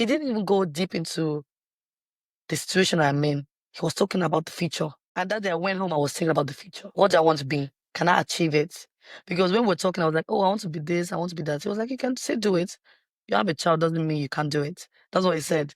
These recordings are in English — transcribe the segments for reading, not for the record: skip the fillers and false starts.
he didn't even go deep into the situation I'm in. He was talking about the future. And that day I went home, I was thinking about the future. What do I want to be? Can I achieve it? Because when we're talking, I was like, oh, I want to be this, I want to be that. He was like, you can still do it. You have a child doesn't mean you can't do it. That's what he said.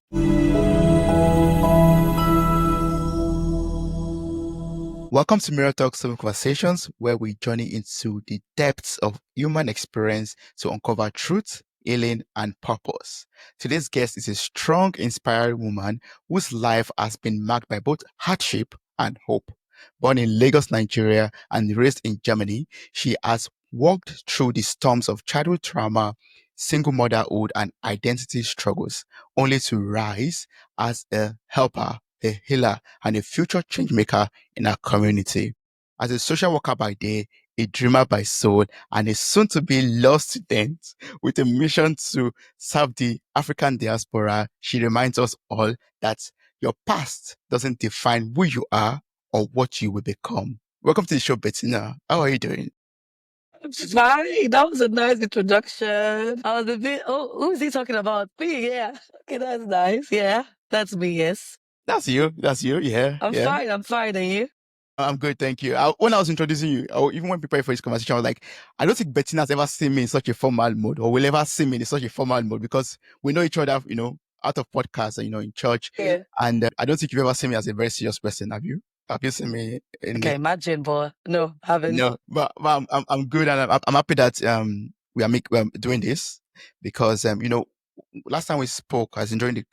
Welcome to Mirror Talk Soulful Conversations, where we journey into the depths of human experience to uncover truth, healing, and purpose. Today's guest is a strong, inspiring woman whose life has been marked by both hardship and hope. Born in Lagos, Nigeria, and raised in Germany, she has walked through the storms of childhood trauma, single motherhood, and identity struggles, only to rise as a helper, a healer, and a future change maker in our community. As a social worker by day, a dreamer by soul, and a soon-to-be law student with a mission to serve the African diaspora, she reminds us all that your past doesn't define who you are or what you will become. Welcome to the show, Bethina. How are you doing? Fine. That was a nice introduction. I was a bit, oh, who is he talking about? Me, yeah. Okay, that's nice. Yeah, that's me, yes. That's you. Yeah. I'm yeah. fine. And you? I'm good, thank you. When I was introducing you, even when preparing for this conversation, I was like, I don't think Bettina has ever seen me in such a formal mode or will ever see me in such a formal mode because we know each other, out of podcasts, in church. Yeah. And I don't think you've ever seen me as a very serious person, have you? Have you seen me in Okay, imagine, but no, haven't. No, but I'm good, and I'm happy that we're doing this because last time we spoke, I was enjoying the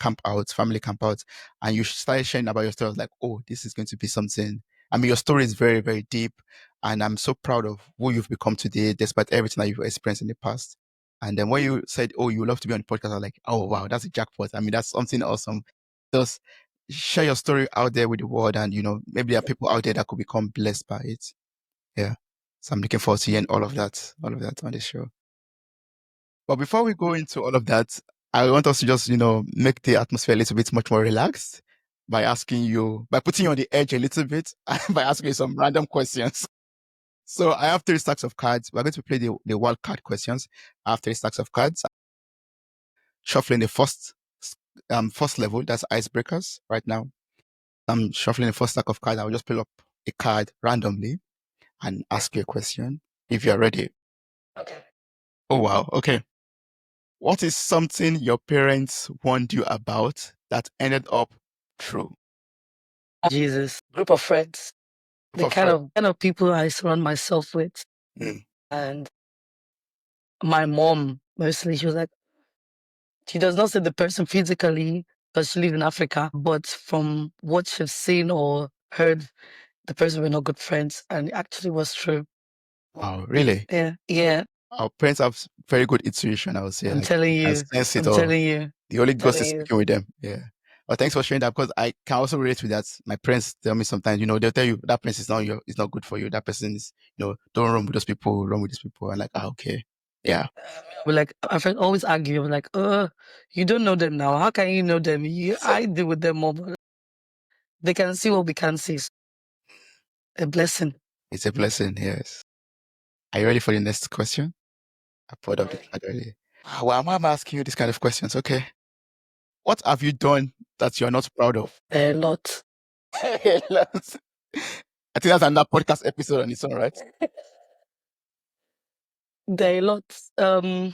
family camp out, and you started sharing about your story. I was like, oh, this is going to be something. I mean, your story is very, very deep, and I'm so proud of who you've become today, despite everything that you've experienced in the past. And then when you said, oh, you would love to be on the podcast, I was like, oh, wow, that's a jackpot. I mean, that's something awesome. Just share your story out there with the world, and maybe there are people out there that could become blessed by it. Yeah. So I'm looking forward to hearing all of that on the show. But before we go into all of that, I want us to just, make the atmosphere a little bit much more relaxed by putting you on the edge a little bit by asking you some random questions. So I have 3 stacks of cards. We're going to play the wild card questions. I have 3 stacks of cards. Shuffling the first level, that's icebreakers right now. I'm shuffling the first stack of cards. I'll just pull up a card randomly and ask you a question if you're ready. Okay. Oh, wow. Okay. What is something your parents warned you about that ended up true? Jesus, group of friends. The kind of people I surround myself with. And my mom, mostly, she was like, she does not see the person physically because she lives in Africa, but from what she's seen or heard, the person were not good friends. And it actually was true. Wow, really? Yeah. Our parents have very good intuition, I would say. I'm telling you. The Holy Ghost is speaking with them. Yeah. But thanks for sharing that because I can also relate to that. My parents tell me sometimes, they'll tell you that person is not good for you. That person is, don't run with those people, run with these people. I'm like, okay. Yeah. We're like, our friends always argue. I'm like, you don't know them now. How can you know them? I deal with them more. They can see what we can't see. A blessing. It's a blessing, yes. Are you ready for the next question? I pulled up the card already. Well, I'm asking you these kind of questions. Okay. What have you done that you're not proud of? A lot. A lot. I think that's another podcast episode on its own, right? There are a lot. I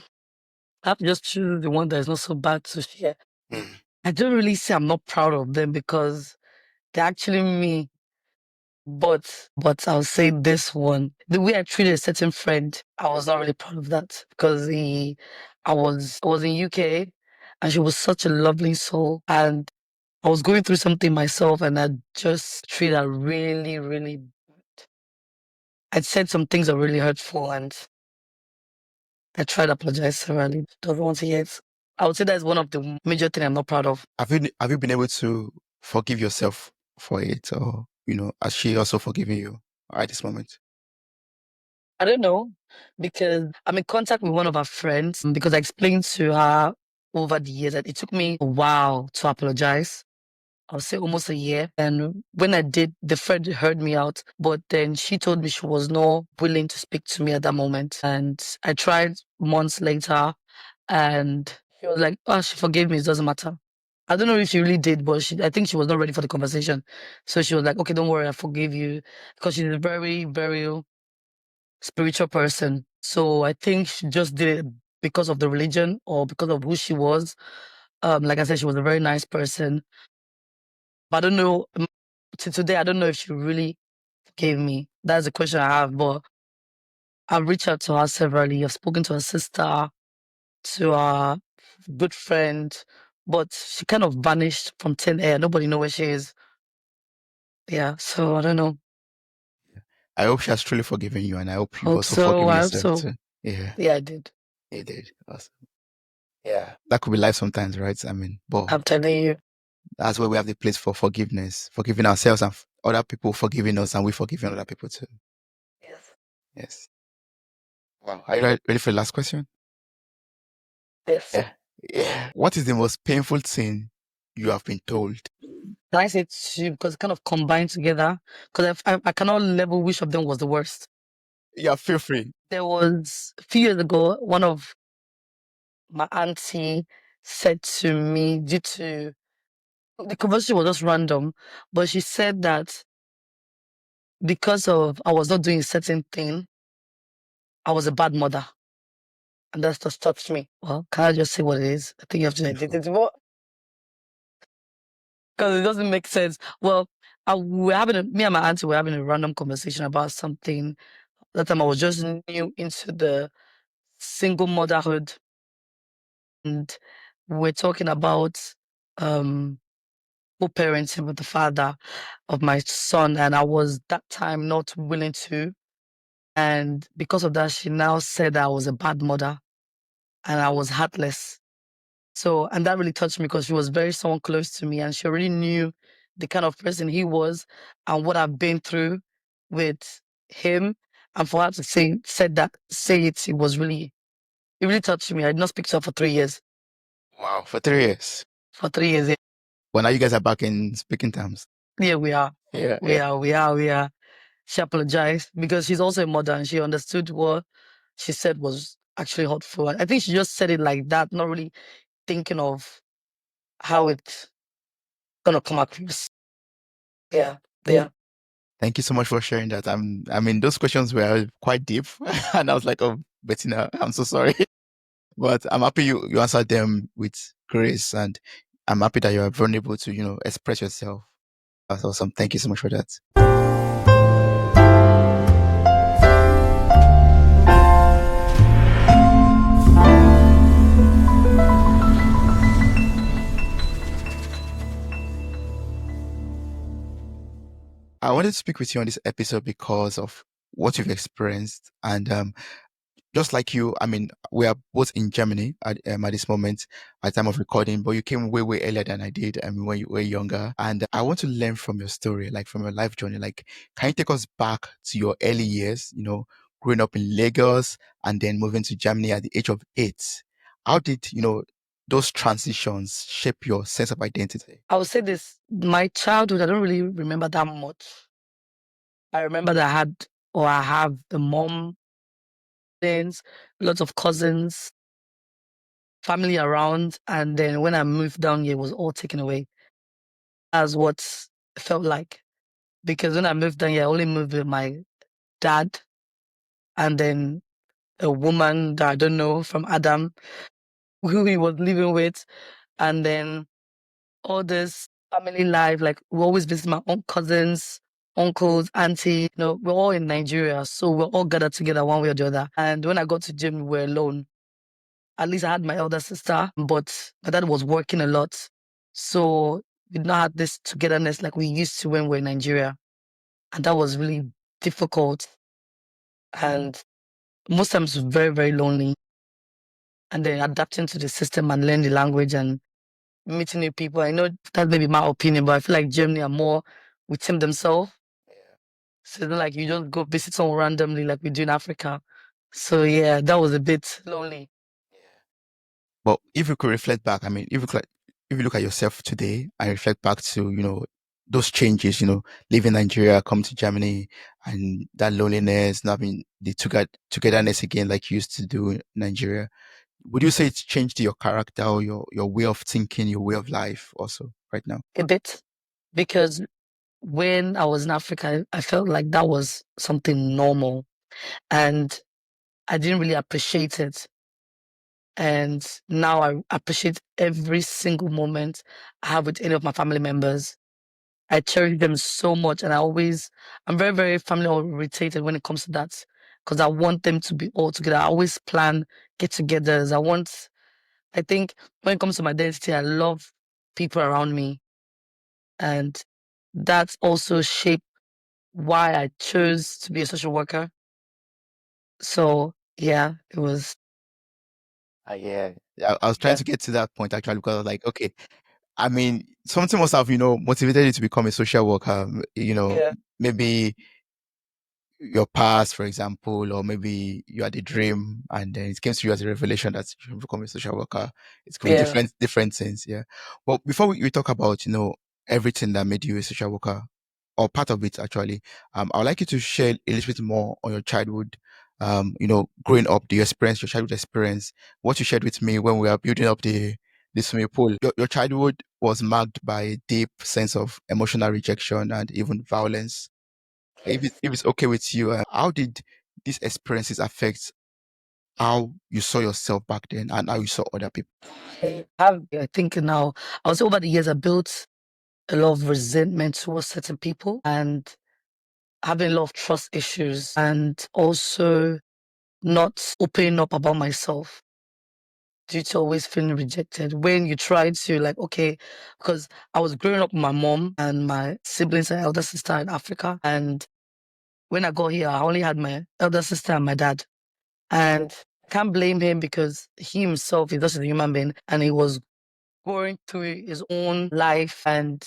have to just choose the one that is not so bad to share. I don't really say I'm not proud of them because they're actually me. But I'll say this one. The way I treated a certain friend, I was not really proud of that because I was in UK and she was such a lovely soul and I was going through something myself and I just treated her really, really bad. I said some things that were really hurtful and I tried to apologize to her and doesn't want to hear it. I would say that's one of the major things I'm not proud of. Have you been able to forgive yourself for it, or has she also forgiven you at this moment? I don't know because I'm in contact with one of our friends because I explained to her over the years that it took me a while to apologize. I'll say almost a year. And when I did, the friend heard me out, but then she told me she was not willing to speak to me at that moment. And I tried months later and She was like, "Oh, she forgave me. It doesn't matter." I don't know if she really did, but I think she was not ready for the conversation. So she was like, "Okay, don't worry, I forgive you," because she's a very, very spiritual person. So I think she just did it because of the religion or because of who she was. Like I said, she was a very nice person. But I don't know. To today, I don't know if she really forgave me. That's the question I have. But I've reached out to her severally. I've spoken to her sister, to her good friend, but she kind of vanished from thin air. Nobody know where she is. Yeah, so I don't know. I hope she has truly forgiven you, and I hope you've Hope also so. forgiven I hope yourself so. too. Yeah, Yeah, I did. you did. Awesome. Yeah, that could be life sometimes, right? I mean, but I'm telling you. that's where we have the place for forgiveness, forgiving ourselves and other people forgiving us, and we forgiving other people too. Yes. Yes. Wow. Are you ready for the last question? Yes. Yeah. Yeah. What is the most painful thing you have been told? Can I say two because it kind of combined together? Because I cannot level which of them was the worst. Yeah, feel free. There was a few years ago, one of my auntie said to me, due to the conversation was just random, but she said that because of I was not doing a certain thing, I was a bad mother. And that just touched me. Well, can I just say what it is? I think you have to edit it more because it doesn't make sense. Well, me and my auntie were having a random conversation about something. That time I was just new into the single motherhood, and we're talking about co-parenting with the father of my son, and I was that time not willing to. And because of that, she now said I was a bad mother and I was heartless. So, and that really touched me because she was very someone close to me and she already knew the kind of person he was and what I've been through with him. And for her to say it, it really touched me. I did not speak to her for 3 years. Wow, for 3 years. For 3 years, yeah. Well, now you guys are back in speaking terms. Yeah, we are. Yeah, We yeah. are, we are, we are. She apologized because she's also a mother and she understood what she said was actually hurtful. I think she just said it like that, not really thinking of how it's gonna come across. Yeah, yeah. Thank you so much for sharing that. I mean, those questions were quite deep, and I was like, "Oh, Bettina, I'm so sorry," but I'm happy you answered them with grace, and I'm happy that you are vulnerable to express yourself. That's awesome. Thank you so much for that. I wanted to speak with you on this episode because of what you've experienced, and just like you, I mean, we are both in Germany at this moment, at time of recording, but you came way, way earlier than I did. I mean, when you were younger. And I want to learn from your story, like from your life journey. Like, can you take us back to your early years, growing up in Lagos and then moving to Germany at the age of 8? How did, those transitions shape your sense of identity? I would say this, my childhood, I don't really remember that much. I remember that I have the mom, things, lots of cousins, family around, and then when I moved down here, it was all taken away. That's what it felt like. Because when I moved down here, I only moved with my dad and then a woman that I don't know from Adam, who he was living with, and then all this family life, like we always visit my own cousins, uncles, auntie, we're all in Nigeria. So we're all gathered together one way or the other. And when I got to gym, we were alone. At least I had my elder sister, but my dad was working a lot. So we did not have this togetherness like we used to when we were in Nigeria. And that was really difficult. And most times it was very, very lonely. And then adapting to the system and learn the language and meeting new people. I know that may be my opinion, but I feel like Germany are more with them themselves. So it's not like you don't go visit someone randomly like we do in Africa. So yeah, that was a bit lonely. But if you could reflect back, I mean, if you look at yourself today and reflect back to, those changes, leaving Nigeria, coming to Germany, and that loneliness, not having the togetherness again like you used to do in Nigeria, would you say it's changed your character or your way of thinking, your way of life also right now? A bit, because when I was in Africa, I felt like that was something normal and I didn't really appreciate it. And now I appreciate every single moment I have with any of my family members. I cherish them so much, and I'm very, very family orientated when it comes to that, because I want them to be all together. I always plan get-togethers. I think when it comes to my identity, I love people around me, and that's also shaped why I chose to be a social worker. So yeah, it was. Yeah. I was trying Yeah, to get to that point actually because I was like, okay, I mean, something must have, motivated you to become a social worker. yeah, Maybe your past, for example, or maybe you had a dream and then it came to you as a revelation that you should become a social worker. It could be yeah. different things. Yeah. Well, before we talk about, everything that made you a social worker or part of it actually, I would like you to share a little bit more on your childhood, growing up, your experience, your childhood experience, what you shared with me when we were building up the swimming pool. Your childhood was marked by a deep sense of emotional rejection and even violence. If it's okay with you, how did these experiences affect how you saw yourself back then and how you saw other people? I think now, I would say over the years, I built a lot of resentment towards certain people and having a lot of trust issues and also not opening up about myself due to always feeling rejected. When you try to, like, okay, because I was growing up with my mom and my siblings and elder sister in Africa. And when I got here, I only had my elder sister and my dad. And I can't blame him because he himself is just a human being and he was going through his own life. And,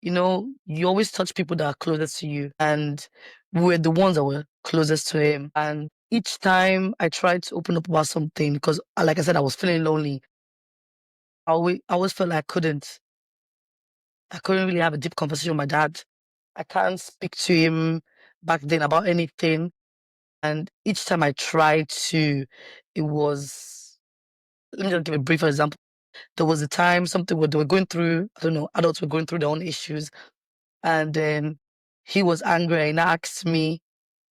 you always touch people that are closest to you. And we were the ones that were closest to him. And each time I tried to open up about something, because like I said, I was feeling lonely. I always felt like I couldn't really have a deep conversation with my dad. I can't speak to him back then about anything. And each time I tried to, it was, let me just give a brief example. There was a time they were going through, I don't know, adults were going through their own issues. And then he was angry and asked me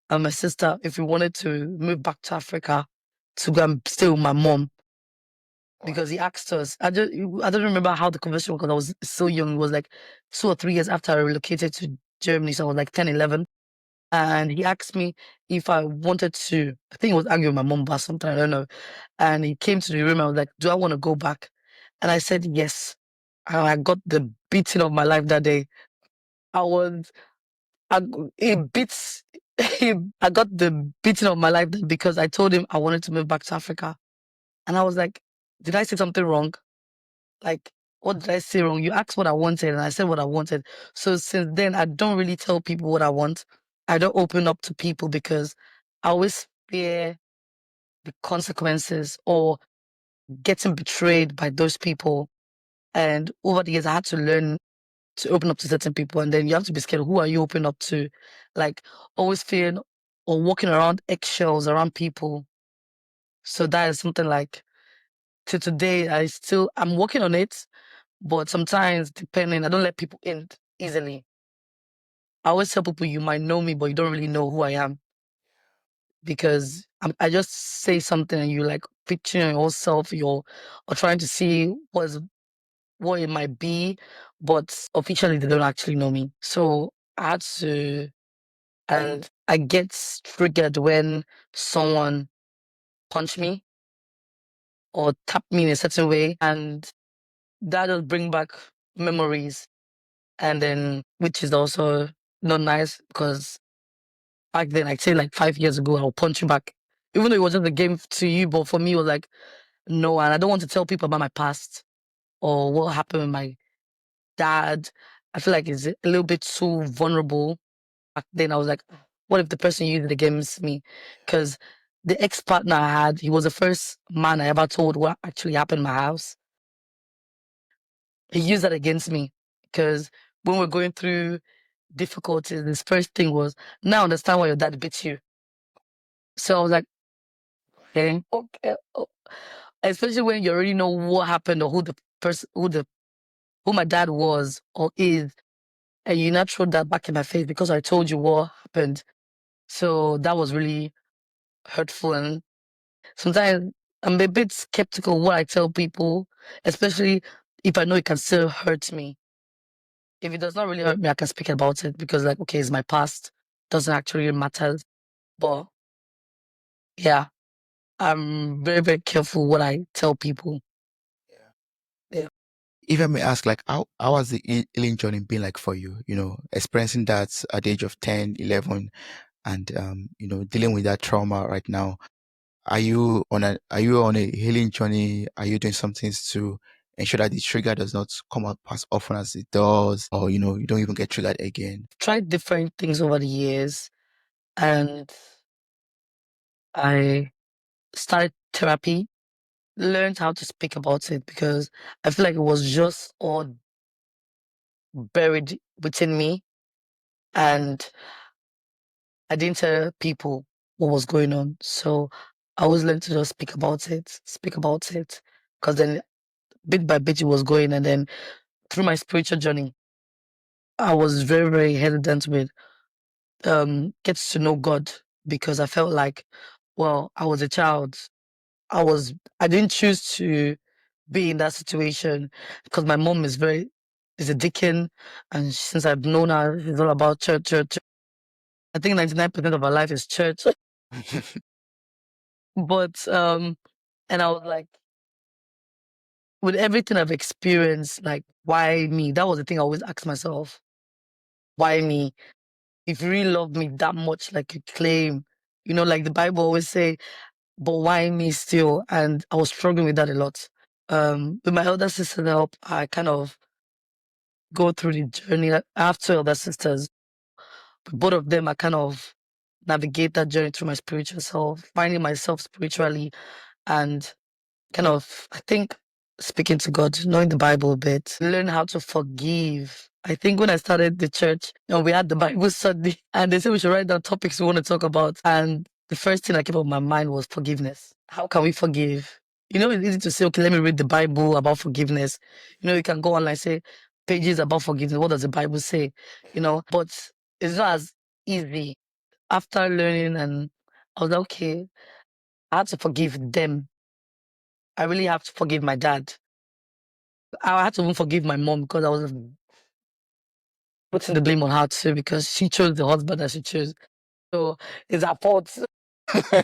and my sister if we wanted to move back to Africa to go and stay with my mom. Because he asked us. I don't remember how the conversation was because I was so young. It was like 2 or 3 years after I relocated to Germany. So I was like 10, 11. And he asked me if I wanted to, I think he was arguing with my mom about something, I don't know. And he came to the room. I was like, do I want to go back? And I said, yes. And I got the beating of my life that day. I was, I, he beats, I got the beating of my life because I told him I wanted to move back to Africa. And I was like, did I say something wrong? Like, what did I say wrong? You asked what I wanted and I said what I wanted. So since then, I don't really tell people what I want. I don't open up to people because I always fear the consequences or getting betrayed by those people. And over the years, I had to learn to open up to certain people. And then you have to be scared. Who are you opening up to? Like, always fearing or walking around eggshells around people. So that is something like, to today, I'm working on it. But sometimes, depending, I don't let people in easily. I always tell people you might know me, but you don't really know who I am because I just say something and you like picturing yourself, or trying to see what it might be, but officially they don't actually know me. So I had to, and I get triggered when someone punch me or tap me in a certain way, and that will bring back memories. And then, which is also not nice because back then, I'd say like 5 years ago, I'll punch you back. Even though it wasn't a game to you, but for me, it was like, no, and I don't want to tell people about my past or what happened with my dad. I feel like it's a little bit too vulnerable. Back then, I was like, what if the person used it against me? Because the ex-partner I had, he was the first man I ever told what actually happened in my house. He used that against me because when we're going through difficulties, his first thing was, now I understand why your dad beat you. So I was like, okay, okay. especially when you already know what happened or who the person, who my dad was or is, and you not throw that back in my face because I told you what happened. So that was really hurtful, and sometimes I'm a bit skeptical what I tell people, especially if I know it can still hurt me. If it does not really hurt me, I can speak about it because, like, okay, it's my past, doesn't actually matter. But yeah, I'm very, very careful what I tell people. Yeah. If I may ask, like, how has the healing journey been like for you? You know, experiencing that at the age of 10, 11, and you know, dealing with that trauma right now. Are you on a healing journey? Are you doing some things to ensure that the trigger does not come up as often as it does, or you know, you don't even get triggered again? Tried different things over the years, and I started therapy, learned how to speak about it because I feel like it was just all buried within me, and I didn't tell people what was going on. So I always learned to just speak about it, because then bit by bit it was going, and then through my spiritual journey, I was very, very hesitant with gets to know God because I felt like, well, I was a child. I didn't choose to be in that situation because my mom is a deacon, and since I've known her, it's all about church. I think 99% of her life is church. But and I was like, with everything I've experienced, like, why me? That was the thing I always asked myself. Why me? If you really love me that much, like you claim, like the Bible always say, but why me still? And I was struggling with that a lot. With my elder sister's help, I kind of go through the journey. I have two elder sisters. Both of them, I kind of navigate that journey through my spiritual self, finding myself spiritually, and kind of, I think, speaking to God, knowing the Bible a bit, learn how to forgive. I think when I started the church, we had the Bible study, and they said we should write down topics we want to talk about. And the first thing that came up in my mind was forgiveness. How can we forgive? It's easy to say, okay, let me read the Bible about forgiveness. You can go online, say pages about forgiveness. What does the Bible say? But it's not as easy. After learning, and I was like, okay, I had to forgive them. I really have to forgive my dad. I had to even forgive my mom because I was putting the blame on her too because she chose the husband that she chose. So it's her fault. I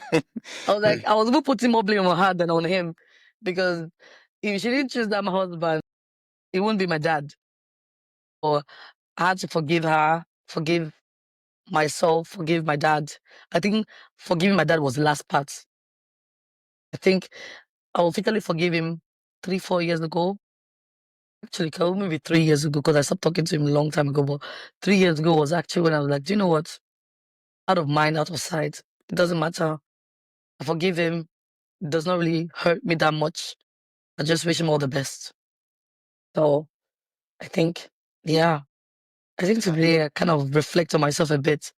was even putting more blame on her than on him because if she didn't choose that husband, it wouldn't be my dad. Or I had to forgive her, forgive myself, forgive my dad. I think forgiving my dad was the last part. I think I officially forgive him 3, 4 years ago. Actually, maybe 3 years ago because I stopped talking to him a long time ago. But 3 years ago was actually when I was like, do you know what? Out of mind, out of sight. It doesn't matter. I forgive him. It does not really hurt me that much. I just wish him all the best. So I think, yeah, I think today I kind of reflect on myself a bit.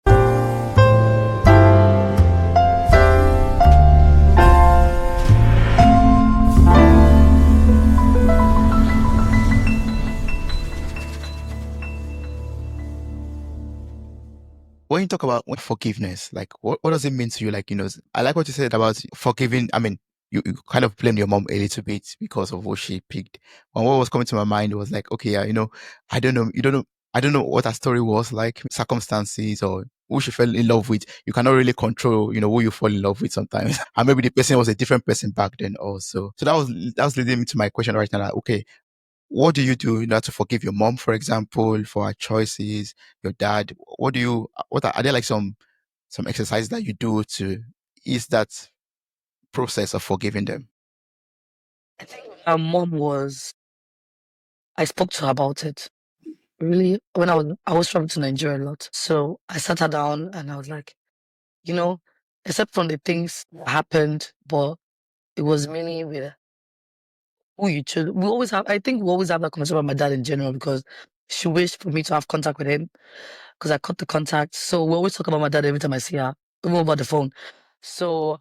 When you talk about forgiveness, like what does it mean to you? Like, I like what you said about forgiving. I mean, you kind of blamed your mom a little bit because of what she picked. And what was coming to my mind was like, okay, yeah, I don't know, I don't know what her story was like, circumstances or who she fell in love with. You cannot really control, who you fall in love with sometimes. And maybe the person was a different person back then also. So that was leading me to my question right now. Like, okay, what do you do in order to forgive your mom, for example, for her choices, your dad? What are there like some exercises that you do to ease that process of forgiving them? I think my mom I spoke to her about it. Really, when I was traveling to Nigeria a lot. So I sat her down and I was like, you know, except from the things that happened, but it was mainly with who you choose. I think we always have that conversation about my dad in general because she wished for me to have contact with him because I cut the contact. So we always talk about my dad every time I see her, even over the phone. So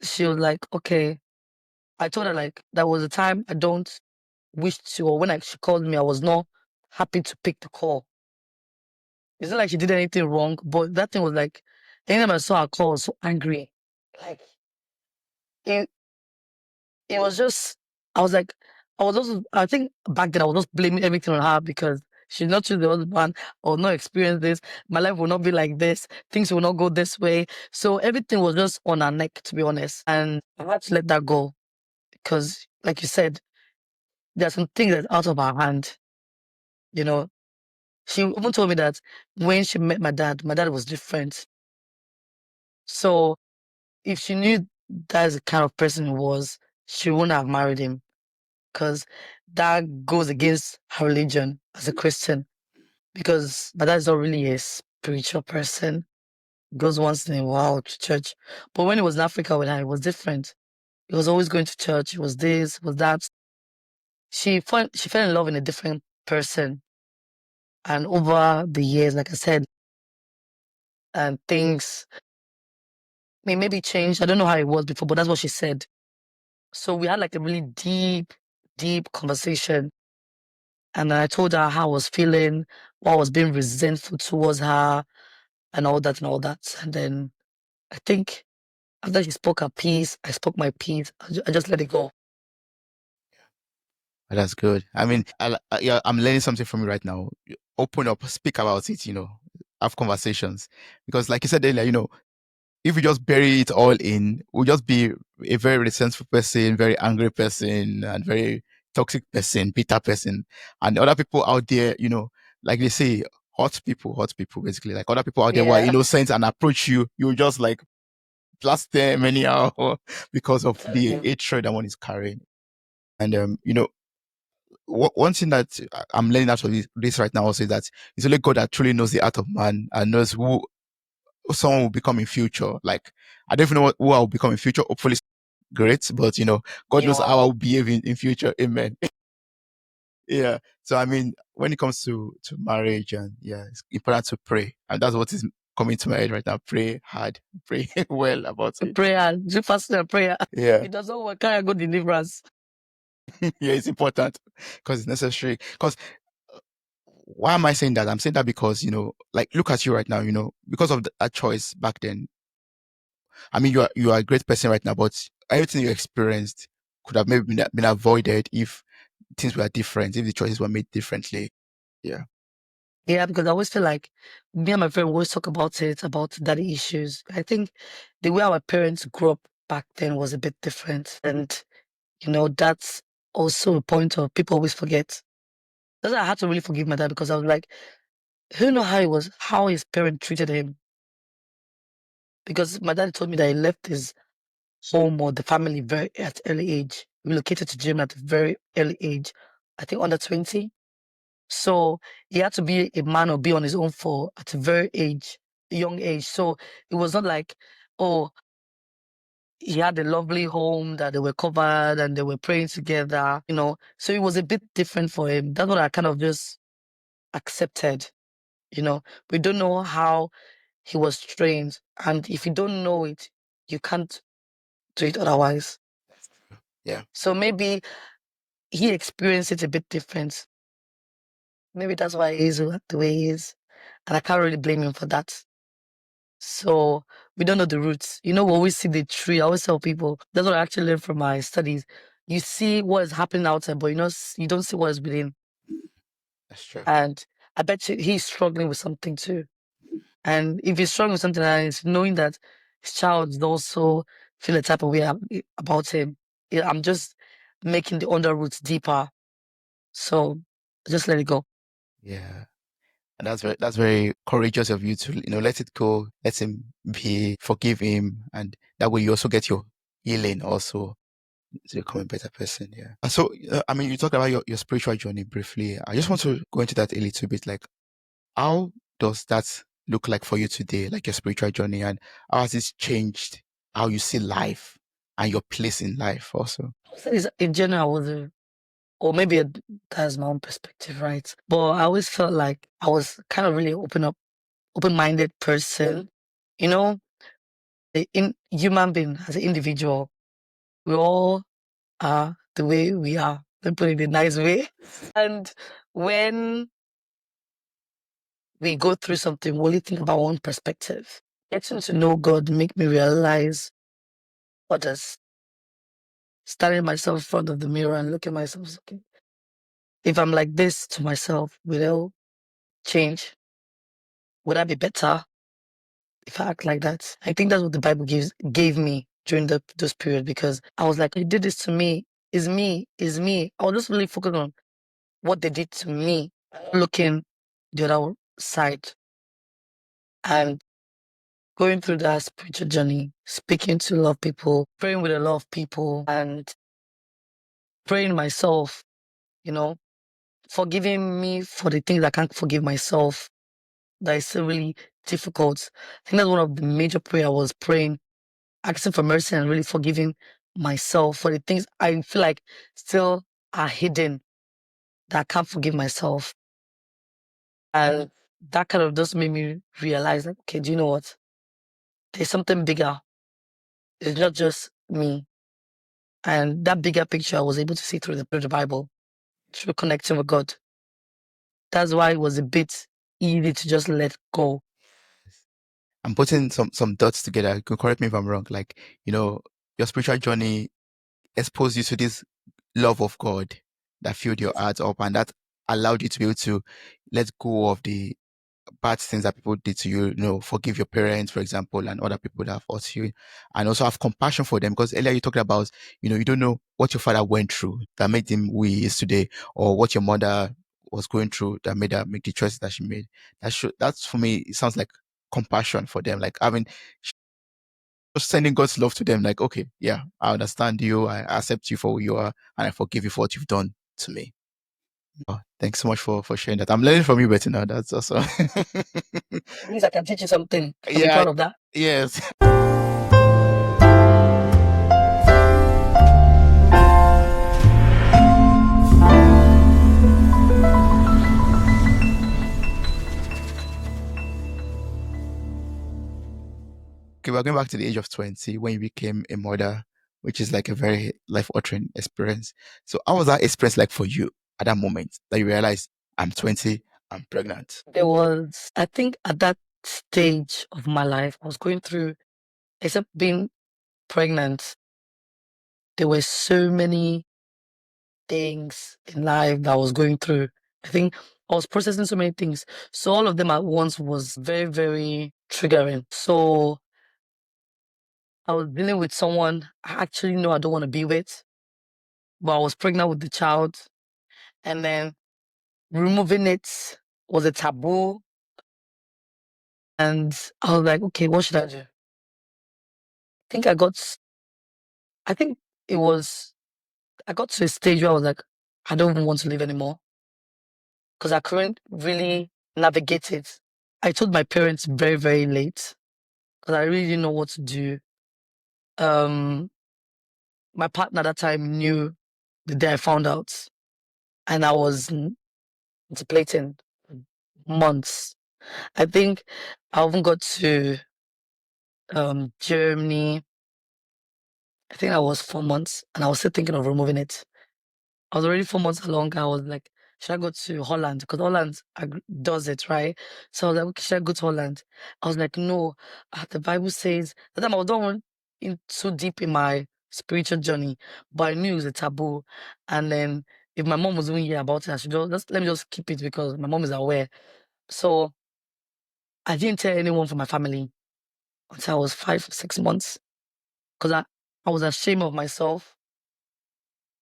she was like, okay. I told her like that was a time I don't wish to, or when she called me, I was not happy to pick the call. It's not like she did anything wrong, but that thing was like, anytime I saw her call, I was so angry. Like it, it was just, I was like, I was also, I think back then I was just blaming everything on her because she's not choose the husband or not experience this. My life will not be like this. Things will not go this way. So everything was just on her neck, to be honest. And I had to let that go because, like you said, there are some things that's out of our hand. You know, she even told me that when she met my dad was different. So if she knew that's the kind of person he was, she wouldn't have married him because that goes against her religion as a Christian. Because my dad is not really a spiritual person. He goes once in a while to church. But when he was in Africa with her, it was different. He was always going to church. It was this, was that. She fell in love in a different person. And over the years, like I said, and things maybe changed. I don't know how it was before, but that's what she said. So we had like a really deep, deep conversation. And I told her how I was feeling, why I was being resentful towards her, and all that and all that. And then I think after she spoke her piece, I spoke my piece. I just let it go. That's good. I mean, yeah, I'm learning something from you right now. Open up, speak about it, have conversations. Because like you said earlier, if we just bury it all in, we'll just be a very resentful person, very angry person, and very toxic person, bitter person. And other people out there, like they say, hot people, basically. Like other people out there who are Yeah. innocent and approach you, you just like blast them anyhow because of the hatred that one is carrying. And, one thing that I'm learning out of this right now also is that it's only God that truly knows the heart of man and knows who someone will become in future. Like, I don't even know who I will become in future. Hopefully, great, but God knows how I will behave in future. Amen. Yeah. So, I mean, when it comes to marriage, and yeah, it's important to pray, and that's what is coming to my head right now. Pray hard, pray well about it. Prayer, do fasting and prayer. Yeah. It doesn't work. Carry a good deliverance. Yeah, it's important because it's necessary. Because why am I saying that? I'm saying that because, like, look at you right now, because of that choice back then. I mean, you are a great person right now, but everything you experienced could have maybe been avoided if things were different, if the choices were made differently. Yeah. Yeah, because I always feel like me and my friend always talk about it, about daddy issues. I think the way our parents grew up back then was a bit different. And, that's also a point of people always forget. That's why I had to really forgive my dad because I was like, who know how his parent treated him? Because my dad told me that he left his home or the family very at early age, relocated to Germany at a very early age, I think under 20. So he had to be a man or be on his own for at a young age. So it was not like, oh, he had a lovely home that they were covered and they were praying together. So it was a bit different for him. That's what I kind of just accepted. We don't know how he was trained. And if you don't know it, you can't do it otherwise. Yeah. So maybe he experienced it a bit different. Maybe that's why he is the way he is. And I can't really blame him for that. So we don't know the roots. We always see the tree. I always tell people, that's what I actually learned from my studies. You see what is happening outside, but you don't see what is within. That's true. And I bet you he's struggling with something too. And if he's struggling with something, and it's knowing that his child is also feel a type of way about him. I'm just making the under roots deeper. So just let it go. Yeah. And that's very courageous of you to, let it go, let him be, forgive him. And that way you also get your healing also to become a better person. Yeah. And so, I mean, you talked about your spiritual journey briefly. I just want to go into that a little bit. Like, how does that look like for you today, like your spiritual journey, and how has this changed how you see life and your place in life also? In general, or maybe that's my own perspective, right? But I always felt like I was kind of really open-minded person. You know, in human being as an individual, we all are the way we are. Let me put it in a nice way. And when we go through something, we only think about one perspective. Getting to know God make me realize others. Standing myself in front of the mirror and looking at myself, okay, if I'm like this to myself, will it change? Would I be better if I act like that? I think that's what the Bible gave me during those period, because I was like, they did this to me. Is me, is me. I was just really focused on what they did to me, looking the other side, and going through that spiritual journey, speaking to a lot of people, praying with a lot of people, and praying myself, forgiving me for the things I can't forgive myself. That is still really difficult. I think that's one of the major prayer I was praying, asking for mercy and really forgiving myself for the things I feel like still are hidden that I can't forgive myself. And that kind of just made me realize, like, okay, do you know what? There's something bigger. It's not just me. And that bigger picture I was able to see through the Bible, through connecting with God. That's why it was a bit easy to just let go. I'm putting some dots together. You can correct me if I'm wrong. Like, your spiritual journey exposed you to this love of God that filled your heart up, and that allowed you to be able to let go of the bad things that people did to you, forgive your parents, for example, and other people that have hurt you, and also have compassion for them. Because earlier you talked about, you don't know what your father went through that made him who he is today, or what your mother was going through that made her make the choices that she made. That's for me, it sounds like compassion for them, like having just sending God's love to them, like, okay, yeah, I understand you, I accept you for who you are, and I forgive you for what you've done to me. Oh, thanks so much for sharing that. I'm learning from you, Bethina. That's awesome. At least I can teach you something. I'll be Yeah, proud of that. yes. Okay, we're going back to the age of 20 when you became a mother, which is like a very life-altering experience. So how was that experience like for you at that moment that you realized I'm 20, I'm pregnant? There was, I think at that stage of my life, I was going through, except being pregnant, there were so many things in life that I was going through. I think I was processing so many things. So all of them at once was very, very triggering. So I was dealing with someone I actually know I don't want to be with, but I was pregnant with the child. And then removing it was a taboo. And I was like, okay, what should I do? think I got, I think it was, I got to a stage where I was like, I don't even want to live anymore because I couldn't really navigate it. I told my parents very, very late because I really didn't know what to do. Um, my partner at that time knew the day I found out, and I was contemplating months. I think I even got to Germany. I think I was 4 months, and I was still thinking of removing it. I was already 4 months along. I was like, should I go to Holland? Because Holland does it, right? So I was like, okay, should I go to Holland? I was like, no. The Bible says that time I was not in too deep in my spiritual journey, but I knew it was a taboo. And then if my mom was even here about it, I should just let me just keep it because my mom is aware. So I didn't tell anyone from my family until I was 5 or 6 months because I was ashamed of myself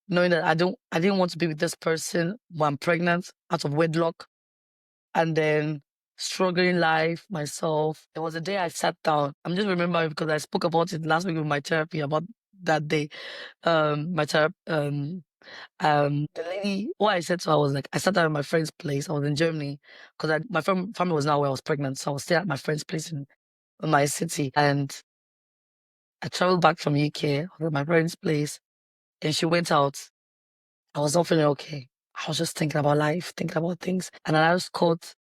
knowing that I didn't want to be with this person when I'm pregnant out of wedlock, and then struggling life myself. There was a day I sat down. I'm just remembering because I spoke about it last week with my therapy about that day. My therapy, the lady, what I said to her was like, I sat down at my friend's place. I was in Germany because my family was now where I was pregnant, so I was staying at my friend's place in my city, and I traveled back from UK. I was at my friend's place, and she went out. I was not feeling okay. I was just thinking about life, thinking about things. And then I was thought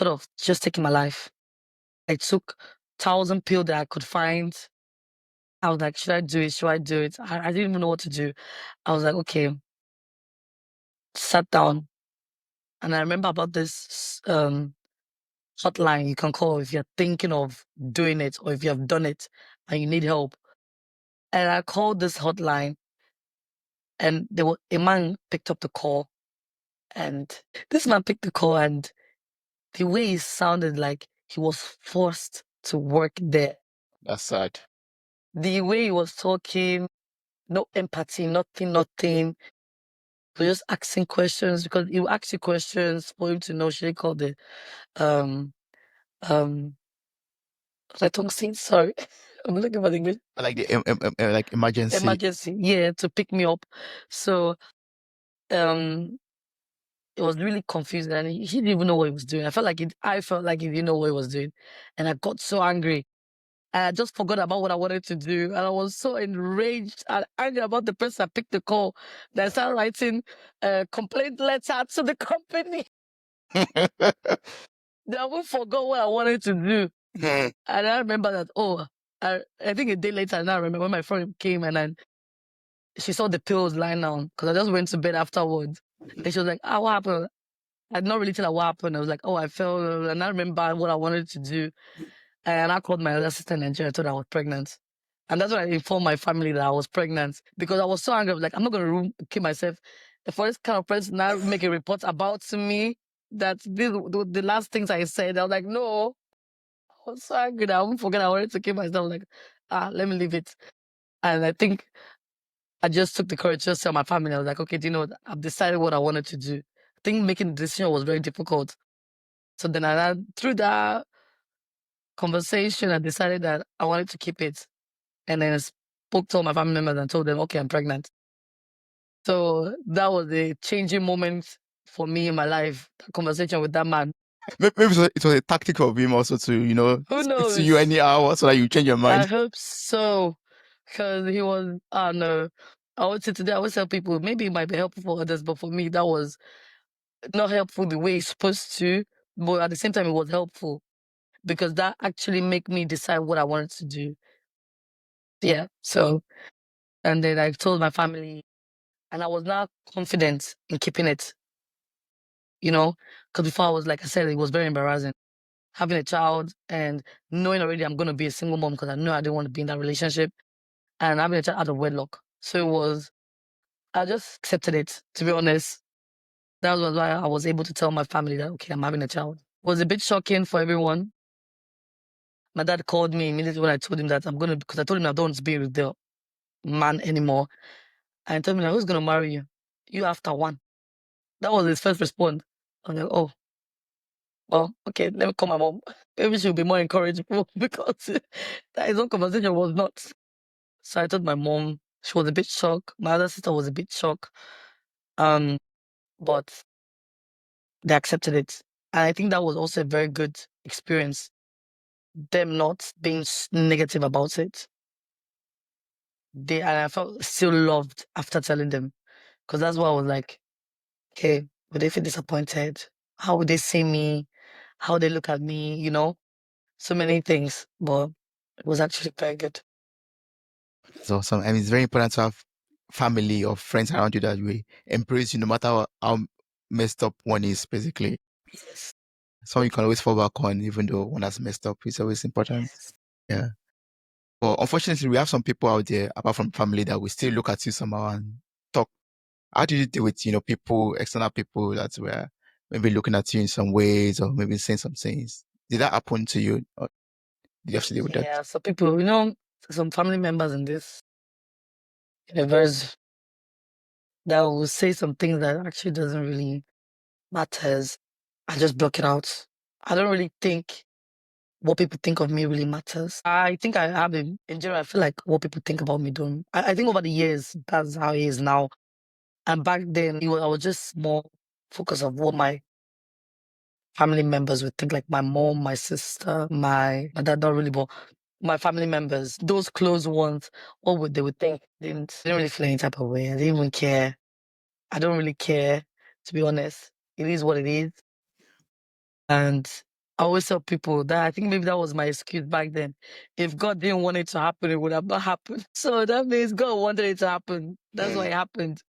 of just taking my life. I took 1,000 pills that I could find. I was like, should I do it? Should I do it? I didn't even know what to do. I was like, okay, sat down. And I remember about this hotline you can call if you're thinking of doing it or if you have done it and you need help. And I called this hotline and a man picked up the call, and this man picked the call, and the way he sounded like he was forced to work there. That's sad. The way he was talking, no empathy, nothing. He was just asking questions because he would ask you questions for him to know. Should they call the um um I don't see, sorry. I'm looking for the English. Like the like emergency. Emergency, yeah, to pick me up. So um it was really confusing and he didn't even know what he was doing. I felt like he didn't know what he was doing. And I got so angry. And I just forgot about what I wanted to do. And I was so enraged and angry about the person that picked the call that I started writing a complaint letter to the company. Then I forgot what I wanted to do. And I remember that, I think a day later, and I remember when my friend came and then she saw the pills lying down because I just went to bed afterwards. And she was like, what happened? I did not really tell her what happened. I was like, I fell. And I remember what I wanted to do. And I called my elder sister in Nigeria and told her I was pregnant. And that's when I informed my family that I was pregnant because I was so angry. I was like, I'm not going to kill myself. For this kind of person now make a report about me that the last things I said, I was like, no. I was so angry that I won't forget I wanted to kill myself. I was like, let me leave it. And I think I just took the courage to just tell my family. I was like, okay, do you know what? I've decided what I wanted to do. I think making the decision was very difficult. So then through that conversation, I decided that I wanted to keep it. And then I spoke to all my family members and told them, okay, I'm pregnant. So that was a changing moment for me in my life, that conversation with that man. Maybe it was a tactic of him also to, Who speak to you knows? any hour so that you change your mind. I hope so. Because he was, I don't know. I would say today, I always tell people, maybe it might be helpful for others, but for me, that was not helpful the way it's supposed to. But at the same time, it was helpful because that actually made me decide what I wanted to do. Yeah. So, and then I told my family, and I was not confident in keeping it, because before I was, like I said, it was very embarrassing having a child and knowing already I'm going to be a single mom because I knew I didn't want to be in that relationship and having a child out of wedlock. So I just accepted it, to be honest. That was why I was able to tell my family that, okay, I'm having a child. It was a bit shocking for everyone. My dad called me immediately when I told him that because I told him I don't want to be with the man anymore. And he told me, like, who's going to marry you? You after one. That was his first response. I was like, oh, well, okay, let me call my mom. Maybe she'll be more encouraging because that his own conversation was not. So I told my mom, she was a bit shocked. My other sister was a bit shocked. But they accepted it. And I think that was also a very good experience. Them not being negative about it. And I felt still loved after telling them. Because that's why I was like, okay, would they feel disappointed? How would they see me? How would they look at me? So many things. But it was actually very good. It's awesome. And it's very important to have family or friends around you that will embrace you no matter how messed up one is, basically. Yes. Someone you can always fall back on, even though one has messed up. It's always important. Yes. Yeah. But unfortunately, we have some people out there, apart from family, that will still look at you somehow and talk. How did you deal with, people, external people that were maybe looking at you in some ways or maybe saying some things? Did that happen to you? Or did you have to deal with that? Yeah, so people, some family members in this universe that will say some things that actually doesn't really matters. I just block it out. I don't really think what people think of me really matters. I think I have in general, I feel like what people think about me don't. I think over the years, that's how it is now. And back then, I was just more focused on what my family members would think, like my mom, my sister, my dad, not really, but my family members, those close ones, they would think. Didn't really feel any type of way. I didn't even care. I don't really care, to be honest. It is what it is. And I always tell people that I think maybe that was my excuse back then. If God didn't want it to happen, it would have not happened. So that means God wanted it to happen. That's why it happened.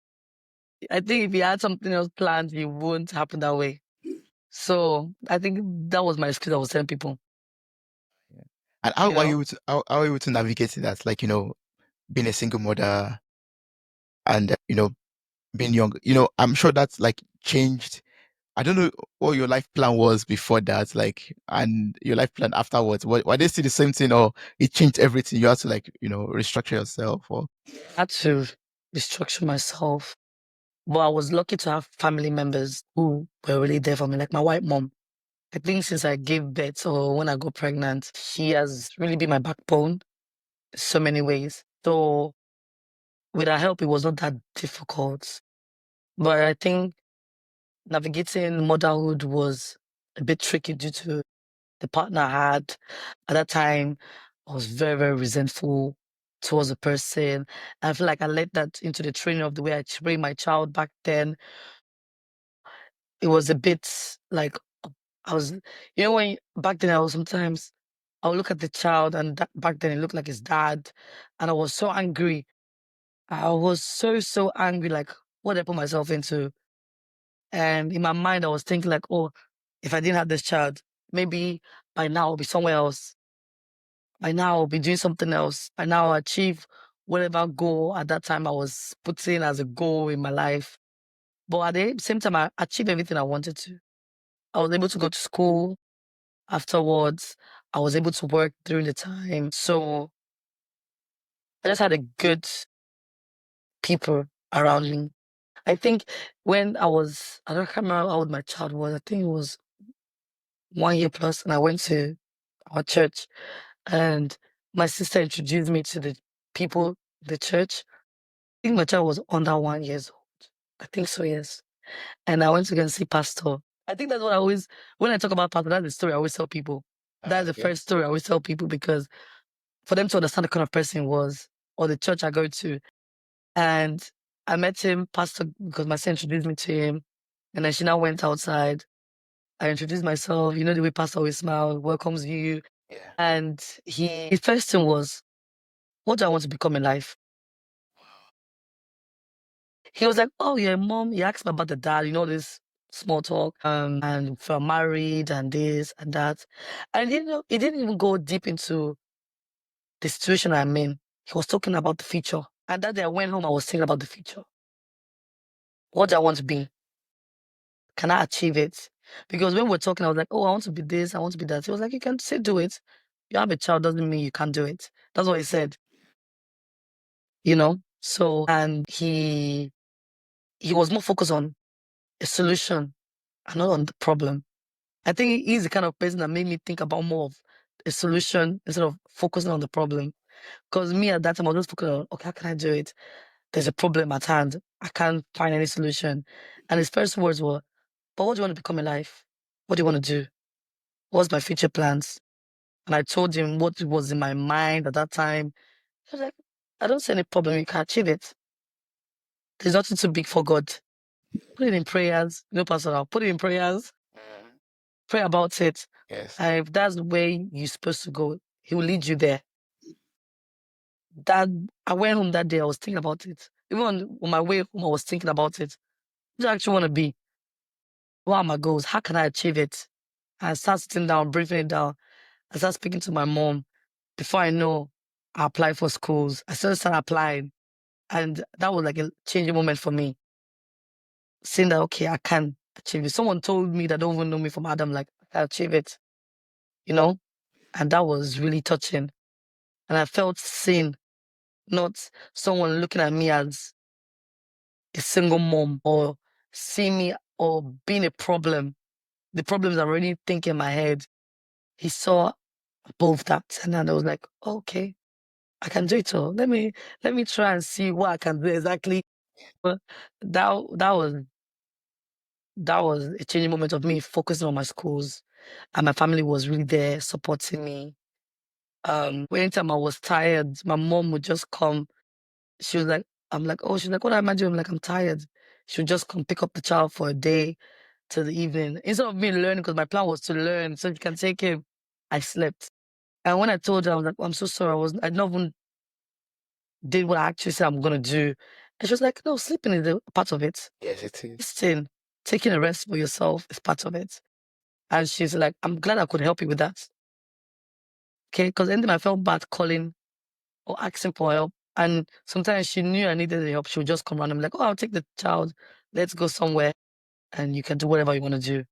I think if he had something else planned, it wouldn't happen that way. So I think that was my excuse I was telling people, Yeah. And you know. how are you able to navigate that? Like, being a single mother and, being young, I'm sure that's like changed. I don't know what your life plan was before that, like, and your life plan afterwards. Were they still the same thing, or it changed everything? You had to, like, restructure yourself, or I had to restructure myself. But I was lucky to have family members who were really there for me, like my white mom. I think since I gave birth or when I got pregnant, she has really been my backbone in so many ways. So with her help, it was not that difficult. But I think navigating motherhood was a bit tricky due to the partner I had. At that time, I was very, very resentful towards the person. I feel like I let that into the training of the way I trained my child back then. It was a bit like I was, when back then I was sometimes I would look at the child and back then it looked like his dad, and I was so angry. I was so so angry, like what did I put myself into? And in my mind, I was thinking like, oh, if I didn't have this child, maybe by now I'll be somewhere else. By now I'll be doing something else. By now I'll achieve whatever goal at that time I was putting as a goal in my life. But at the same time, I achieved everything I wanted to. I was able to go to school afterwards. I was able to work during the time. So I just had a good people around me. I think when I don't remember how old my child was. I think it was 1 year plus, and I went to our church, and my sister introduced me to the people, in the church. I think my child was under 1 years old. I think so, yes. And I went to go and see Pastor. I think that's what I always, when I talk about Pastor, that's the story I always tell people. That's the okay, first story I always tell people because for them to understand the kind of person he was or the church I go to. And I met him, Pastor, because my sister introduced me to him. And then she now went outside. I introduced myself. You know the way Pastor always smiles, welcomes you. yeah, And his first thing was, what do I want to become in life? He was like, oh, you're a mom. He asked me about the dad, this small talk, and if I'm married and this and that. And he didn't even go deep into the situation I'm in. He was talking about the future. And that day I went home, I was thinking about the future. What do I want to be? Can I achieve it? Because when we're talking, I was like, oh, I want to be this, I want to be that. He was like, you can still do it. You have a child doesn't mean you can't do it. That's what he said, So, and he was more focused on a solution and not on the problem. I think he's the kind of person that made me think about more of a solution instead of focusing on the problem. Because me at that time, I was just focusing on, okay, how can I do it? There's a problem at hand. I can't find any solution. And his first words were, but what do you want to become in life? What do you want to do? What's my future plans? And I told him what was in my mind at that time. He was like, I don't see any problem. You can achieve it. There's nothing too big for God. Put it in prayers. Pastor, I'll put it in prayers. Pray about it. yes, And if that's the way you're supposed to go, he will lead you there. That I went home that day, I was thinking about it. Even on my way home, I was thinking about it. What do I actually want to be? What are my goals? How can I achieve it? I start sitting down, breathing it down. I start speaking to my mom. Before I know, I apply for schools. I started applying. And that was like a changing moment for me. Saying that, okay, I can achieve it. Someone told me that don't even know me from Adam, like, I can achieve it, And that was really touching. And I felt seen, not someone looking at me as a single mom or seeing me or being a problem. The problems I'm already thinking in my head. He saw above that. And then I was like, okay, I can do it all. Let me try and see what I can do exactly. But that was a changing moment of me focusing on my schools, and my family was really there supporting me. Anytime I was tired, my mom would just come. She was like, I'm like, oh, she's like, what am I doing? I'm like, I'm tired. She would just come pick up the child for a day. till the evening. Instead of me learning, because my plan was to learn so you can take him, I slept. And when I told her, I was like, I'm so sorry. I not even did what I actually said I'm going to do. And she was like, no, sleeping is a part of it. Yes, it is. Listen, taking a rest for yourself is part of it. And she's like, I'm glad I could help you with that. Okay. Because anytime I felt bad calling or asking for help. And sometimes she knew I needed the help. She would just come around and be like, oh, I'll take the child. Let's go somewhere and you can do whatever you want to do.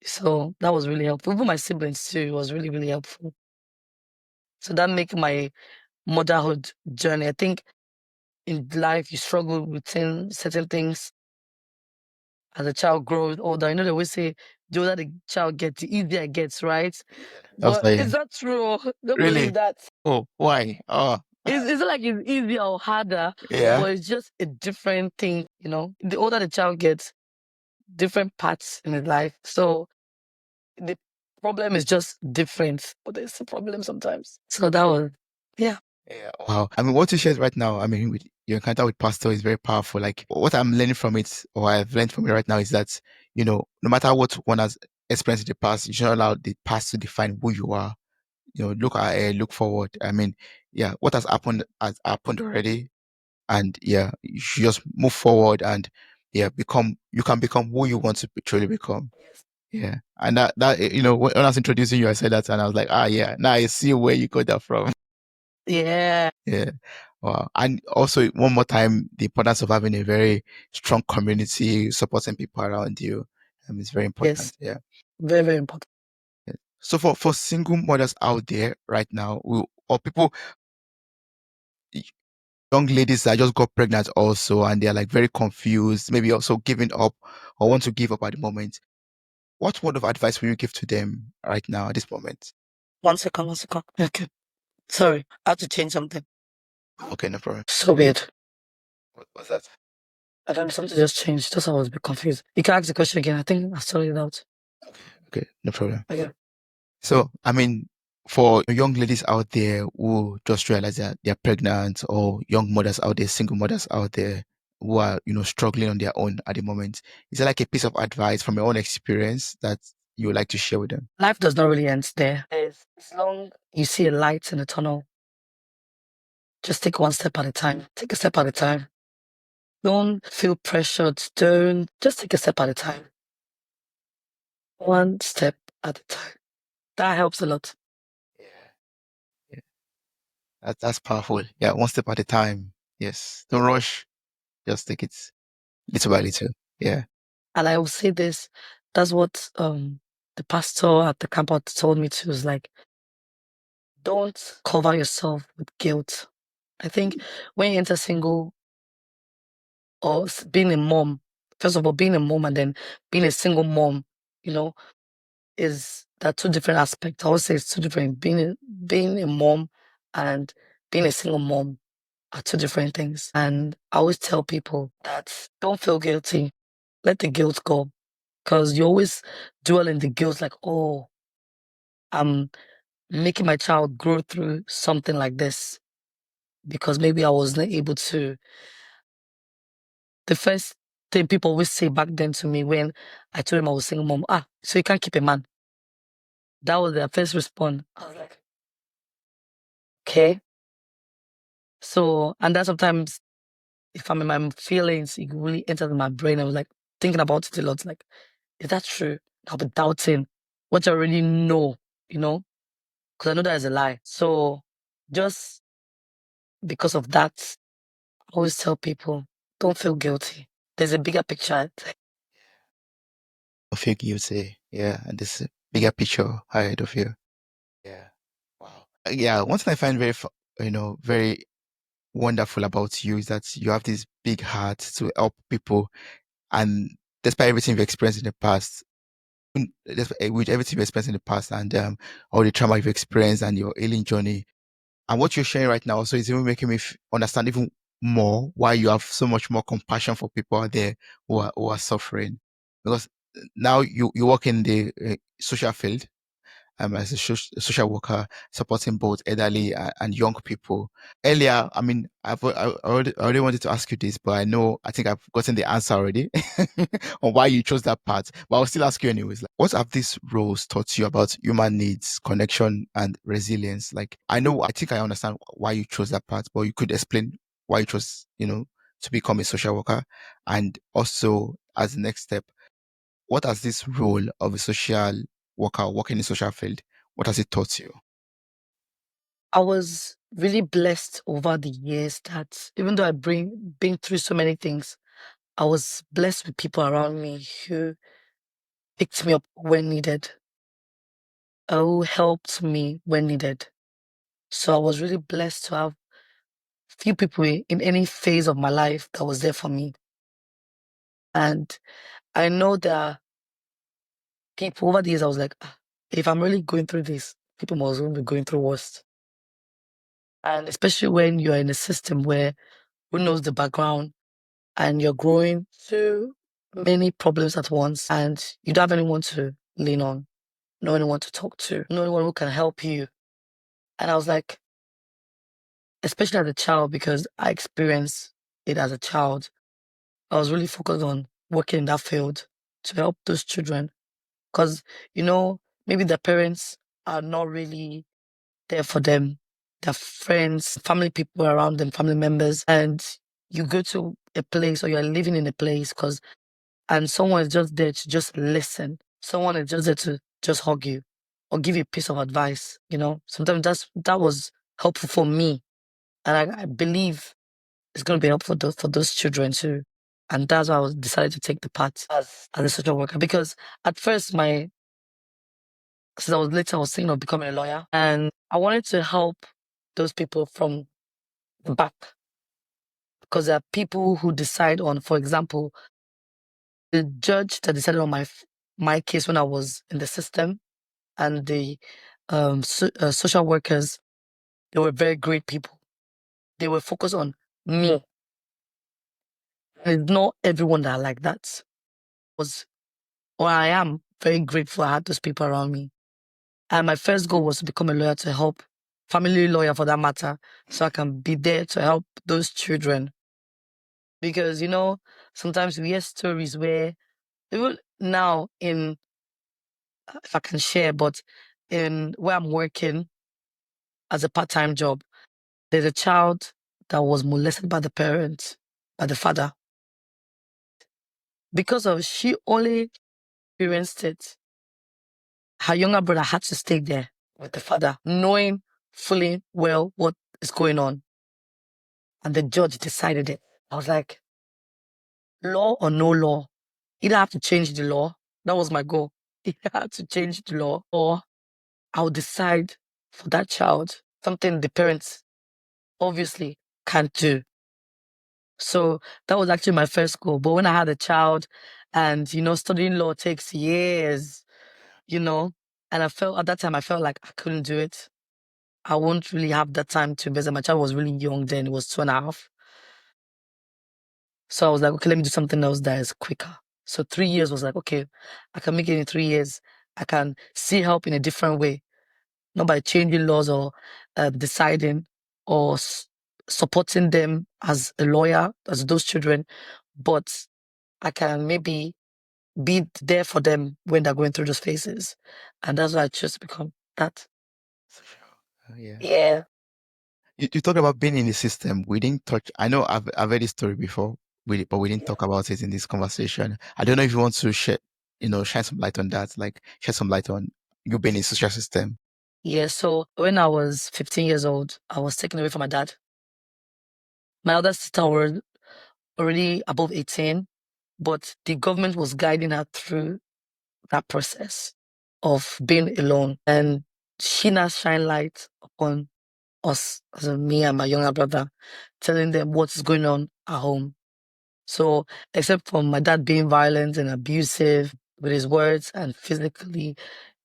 So that was really helpful. Even my siblings too, it was really, really helpful. So that made my motherhood journey. I think in life you struggle with certain things as a child grows older. You know, they always say the older the child gets, the easier it gets, right? Also, But is that true? Don't really? believe that. Oh, why? Oh, It's not like it's easier or harder, yeah. but it's just a different thing, you know. The older the child gets, different parts in his life. So the problem is just different, but there's a problem sometimes. So that was, yeah. Yeah. Wow. I mean, what you shared right now, I mean, with your encounter with pastor is very powerful. Like what I'm learning from it, or I've learned from it right now is that, no matter what one has experienced in the past, you should not allow the past to define who you are. Look ahead, look forward. I mean, yeah, what has happened already. And yeah, you should just move forward and yeah, you can become who you want to truly become. Yeah. And that, when I was introducing you, I said that and I was like, yeah, now I see where you got that from. Yeah. Yeah. Wow. And also one more time, the importance of having a very strong community, supporting people around you. Is very important. Yes. Yeah. Very, very important. Yeah. So for single mothers out there right now, or people, young ladies that just got pregnant also, and they're like very confused, maybe also giving up or want to give up at the moment. What word of advice will you give to them right now at this moment? 1 second. Okay. Sorry, I have to change something. Okay, no problem. So weird. What's that? I don't know, something just changed. Just I was a bit confused. You can ask the question again. I think I sorted it out. Okay, no problem. Okay. So, I mean, for young ladies out there who just realize that they're pregnant, or young mothers out there, single mothers out there who are, struggling on their own at the moment, is there like a piece of advice from your own experience that you would like to share with them? Life does not really end there. As long you see a light in the tunnel, just take one step at a time. Take a step at a time. Don't feel pressured. Don't just take a step at a time. One step at a time. That helps a lot. Yeah. That's powerful. Yeah, one step at a time. Yes. Don't rush. Just take it little by little. Yeah. And I will say this, that's what the pastor at the camp out told me to, is like, don't cover yourself with guilt. I think when you enter single or being a mom, first of all, being a mom and then being a single mom, you know, is there are two different aspects. I would say it's two different. Being a mom and being a single mom are two different things. And I always tell people that don't feel guilty. Let the guilt go. Because you always dwell in the guilt like, oh, I'm making my child grow through something like this because maybe I wasn't able to. The first thing people always say back then to me when I told them I was single mom, so you can't keep a man. That was their first response. I was like, okay. So, and that sometimes if I'm in my feelings, it really enters my brain. I was like thinking about it a lot. Like, is that true? I'll be doubting what I already know, because I know that is a lie. So just because of that, I always tell people, don't feel guilty. There's a bigger picture. Don't feel guilty. Yeah. And this bigger picture ahead of you. Yeah. Wow. Yeah. One thing I find very wonderful about you is that you have this big heart to help people. And despite everything you've experienced in the past, with everything you've experienced in the past and all the trauma you've experienced and your healing journey, and what you're sharing right now also is even making me understand even more why you have so much more compassion for people out there who are suffering. Because now you work in the social field, as a social worker supporting both elderly and young people. Earlier, I mean, I already wanted to ask you this, but I think I've gotten the answer already on why you chose that part. But I'll still ask you anyways. Like, what have these roles taught you about human needs, connection, and resilience? Like, I think I understand why you chose that part, but you could explain why you chose, to become a social worker, and also as the next step, what has this role of a social worker working in social field, what has it taught you? I was really blessed over the years that even though been through so many things, I was blessed with people around me who picked me up when needed, who helped me when needed. So I was really blessed to have few people in any phase of my life that was there for me. And I know there are people over the years I was like, if I'm really going through this, people must be going through worse. And especially when you're in a system where who knows the background and you're growing through many problems at once and you don't have anyone to lean on, no anyone to talk to, no anyone who can help you. And I was like, especially as a child, because I experienced it as a child, I was really focused on working in that field to help those children. Because, maybe their parents are not really there for them, their friends, family people around them, family members. And you go to a place or you're living in a place and someone is just there to just listen. Someone is just there to just hug you or give you a piece of advice. Sometimes that was helpful for me. And I believe it's going to be helpful for those children too. And that's why I was decided to take the path as a social worker. Because at first, since I was later, I was thinking of becoming a lawyer. And I wanted to help those people from the back. Because there are people who decide on, for example, the judge that decided on my case when I was in the system and the social workers, they were very great people. They were focused on me. And it's not everyone that are like that. I am very grateful I had those people around me. And my first goal was to become a lawyer to help, family lawyer for that matter, so I can be there to help those children. Because, sometimes we hear stories where, even now if I can share, but in where I'm working as a part-time job, there's a child that was molested by the parents, by the father. Because of she only experienced it, her younger brother had to stay there with the father, knowing fully well what is going on. And the judge decided it. I was like, law or no law? Either have to change the law. That was my goal. Either have to change the law or I'll decide for that child something the parents obviously can't do. So that was actually my first goal. But when I had a child and, studying law takes years, and at that time, I felt like I couldn't do it. I won't really have that time to invest. My child was really young then, it was 2.5. So I was like, okay, let me do something else that is quicker. So 3 years was like, okay, I can make it in 3 years. I can see help in a different way, not by changing laws or deciding or supporting them as a lawyer, as those children, but I can maybe be there for them when they're going through those phases. And that's why I chose to become that. Yeah. Yeah. You talked about being in the system. We didn't touch. I know I've heard this story before, but we didn't talk about it in this conversation. I don't know if you want to shine some light on that, like shed some light on you being in the social system. Yeah. So when I was 15 years old, I was taken away from my dad. My other sister was already above 18, but the government was guiding her through that process of being alone. And she now shine light upon us, as in me and my younger brother, telling them what's going on at home. So, except for my dad being violent and abusive with his words and physically,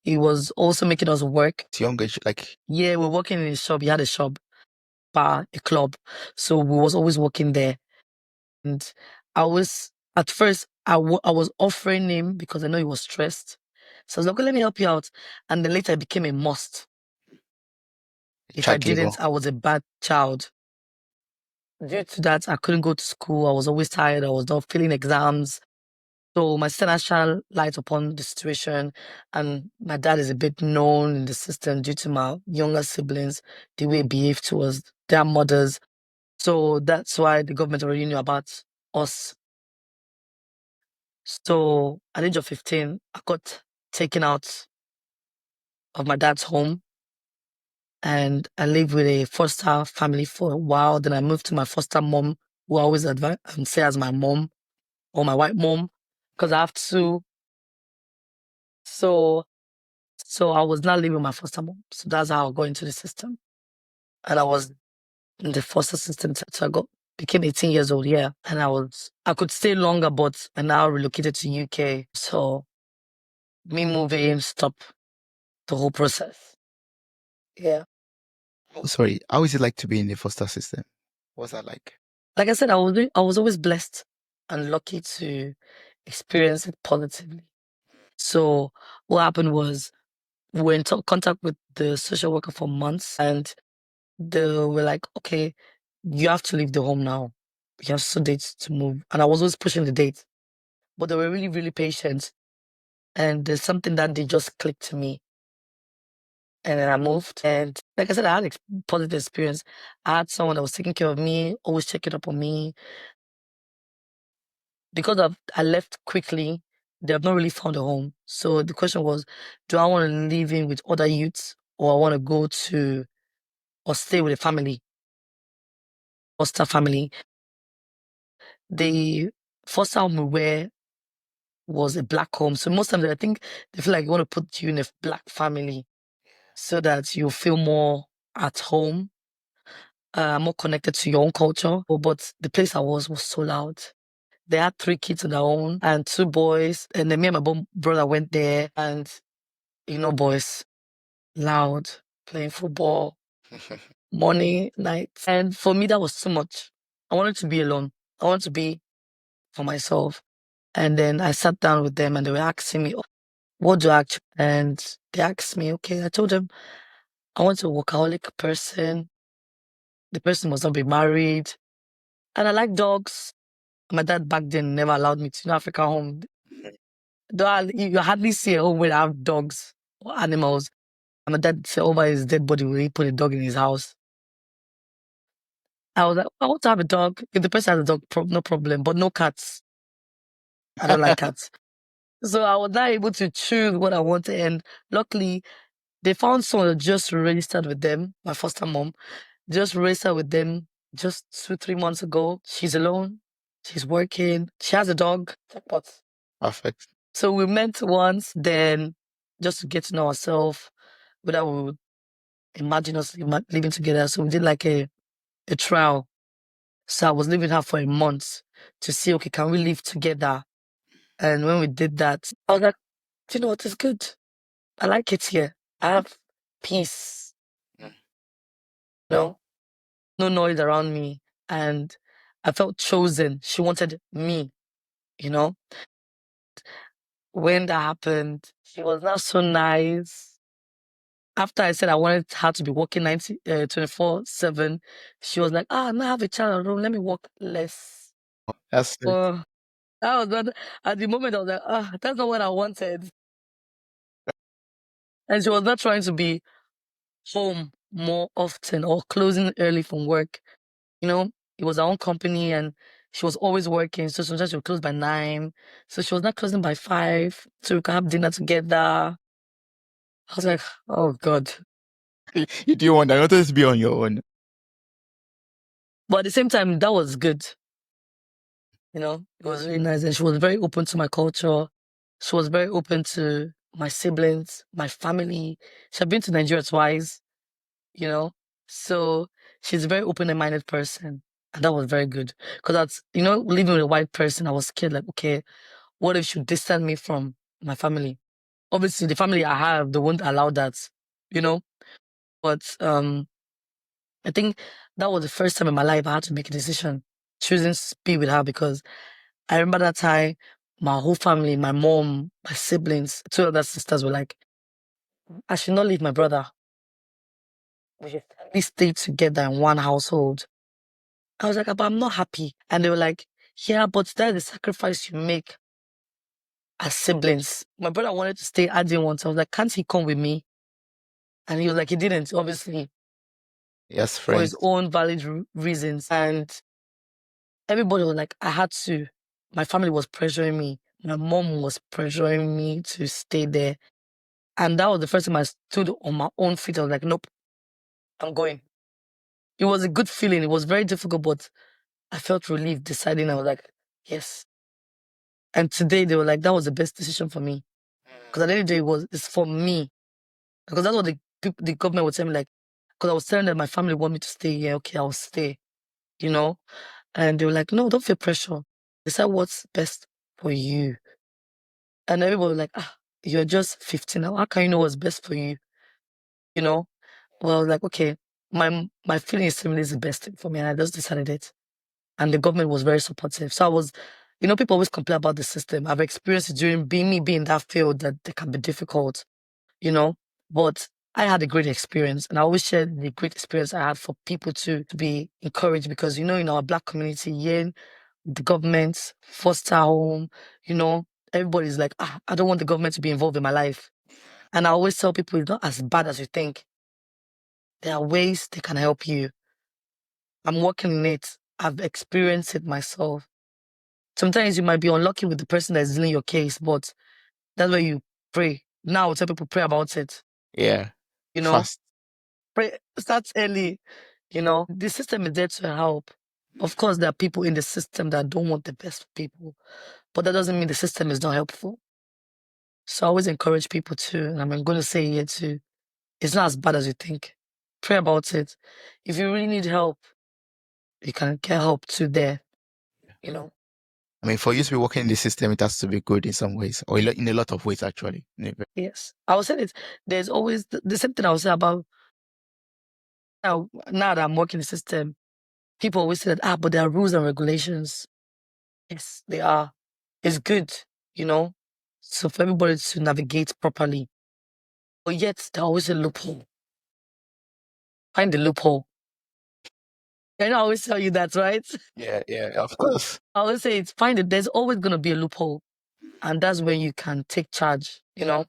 he was also making us work. It's young age, like Yeah, we're working in his shop. He had a shop, bar, a club. So we was always working there. And at first, I was offering him because I know he was stressed. So I was like, okay, let me help you out. And then later it became a must. If I Child labor. didn't, I was a bad child. Due to that, I couldn't go to school. I was always tired. I was not failing exams. So my sister shone light upon the situation, and my dad is a bit known in the system due to my younger siblings, the way he behaved towards their mothers. So that's why the government already knew about us. So at the age of 15, I got taken out of my dad's home and I lived with a foster family for a while. Then I moved to my foster mom, who I always say as my mom or my white mom, because I have two. So I was not living with my foster mom. So that's how I got into the system. And I was in the foster system till became 18 years old, yeah. And I could stay longer, but I now relocated to UK. So me moving stopped the whole process. Yeah. Oh, sorry, how is it like to be in the foster system? What's that like? Like I said, I was always blessed and lucky to experience it positively. So what happened was we were in contact with the social worker for months, and they were like, okay, you have to leave the home now. You have some dates to move. And I was always pushing the date, but they were really, really patient. And there's something that they just clicked to me. And then I moved. And like I said, I had a positive experience. I had someone that was taking care of me, always checking up on me. Because I left quickly, they have not really found a home. So the question was, do I want to live in with other youths, or I want to go to or stay with a family, foster family? The foster home we were was a black home. So most times I think they feel like you want to put you in a black family so that you feel more at home, more connected to your own culture. But the place I was so loud. They had 3 kids on their own and 2 boys. And then me and my brother went there, and boys, loud, playing football, morning, night. And for me, that was too much. I wanted to be alone. I wanted to be for myself. And then I sat down with them and they were asking me, "Oh, what do I actually?" And they asked me, okay, I told them I want a workaholic person. The person must not be married. And I like dogs. My dad back then never allowed me to Africa home. You hardly see a home where they have dogs or animals. And my dad said over his dead body, will he put a dog in his house? I was like, I want to have a dog. If the person has a dog, no problem, but no cats. I don't like cats. So I was not able to choose what I wanted. And luckily, they found someone that just registered with them, my foster mom, just registered with them just 2, 3 months ago. She's alone. She's working. She has a dog. But Perfect. so we met once, then just to get to know ourselves, whether we would imagine us living together. So we did like a trial. So I was living with her for a month to see, okay, can we live together? And when we did that, I was like, do you know what? It's good. I like it here. I have peace, Mm. no, no noise around me. And I felt chosen. She wanted me, you know. When that happened, she was not so nice. After I said I wanted her to be working 24/7, she was like, now I have a child at home. Let me work less. That's it. Oh, that was not, at the moment I was like, that's not what I wanted. And she was not trying to be home more often or closing early from work. It was our own company and she was always working. So sometimes she would close by 9. So she was not closing by 5. So we could have dinner together. I was like, oh God. You do want that. You wanted to be on your own. But at the same time, that was good. It was really nice. And she was very open to my culture. She was very open to my siblings, my family. She had been to Nigeria twice, you know. So she's a very open and minded person. And that was very good. Because living with a white person, I was scared, like, okay, what if she distance me from my family? Obviously, the family I have, they won't allow that, you know. But I think that was the first time in my life I had to make a decision, choosing to be with her because I remember that time my whole family, my mom, my siblings, two other sisters were like, I should not leave my brother. We should at least stay together in one household. I was like, but I'm not happy. And they were like, yeah, but that's the sacrifice you make as siblings. My brother wanted to stay. I didn't want to. I was like, can't he come with me? And he was like, he didn't, obviously, Yes, for his friends. own valid reasons. And everybody was like, I had to. My family was pressuring me. My mom was pressuring me to stay there. And that was the first time I stood on my own feet. I was like, nope, I'm going. It was a good feeling. It was very difficult, but I felt relieved deciding. I was like, yes. And today they were like, that was the best decision for me. Because at the end of the day, it's for me. Because that's what the government would tell me, like, because I was telling them my family want me to stay here. Okay, I'll stay, you know? And they were like, no, don't feel pressure. Decide what's best for you. And everybody was like, you're just 15 now. How can you know what's best for you? You know? Well, I was like, okay, my feeling is similarly is the best thing for me. And I just decided it. And the government was very supportive. So I was, people always complain about the system. I've experienced it during being in that field that they can be difficult, you know, but I had a great experience, and I always share the great experience I had for people to be encouraged because, in our Black community, yeah, the government, foster home, everybody's like, I don't want the government to be involved in my life. And I always tell people it's not as bad as you think. There are ways they can help you. I'm working in it. I've experienced it myself. Sometimes you might be unlucky with the person that's dealing your case, but that's where you pray. Now I tell people pray about it. Yeah. You know, Fast. pray, start early. The system is there to help. Of course, there are people in the system that don't want the best for people, but that doesn't mean the system is not helpful. So I always encourage people to, and I'm going to say here too, it's not as bad as you think. Pray about it. If you really need help, you can get help too there, you know. I mean, for you to be working in the system, it has to be good in some ways, or in a lot of ways, actually. Yes. I will say this. There's always the same thing I will say about now that I'm working the system. People always say that, but there are rules and regulations. Yes, they are. It's good, you know, so for everybody to navigate properly. But yet, there's always a loophole. Find the loophole. I always tell you that, right? Yeah, yeah, of course. I always say find it. There's always going to be a loophole. And that's when you can take charge, because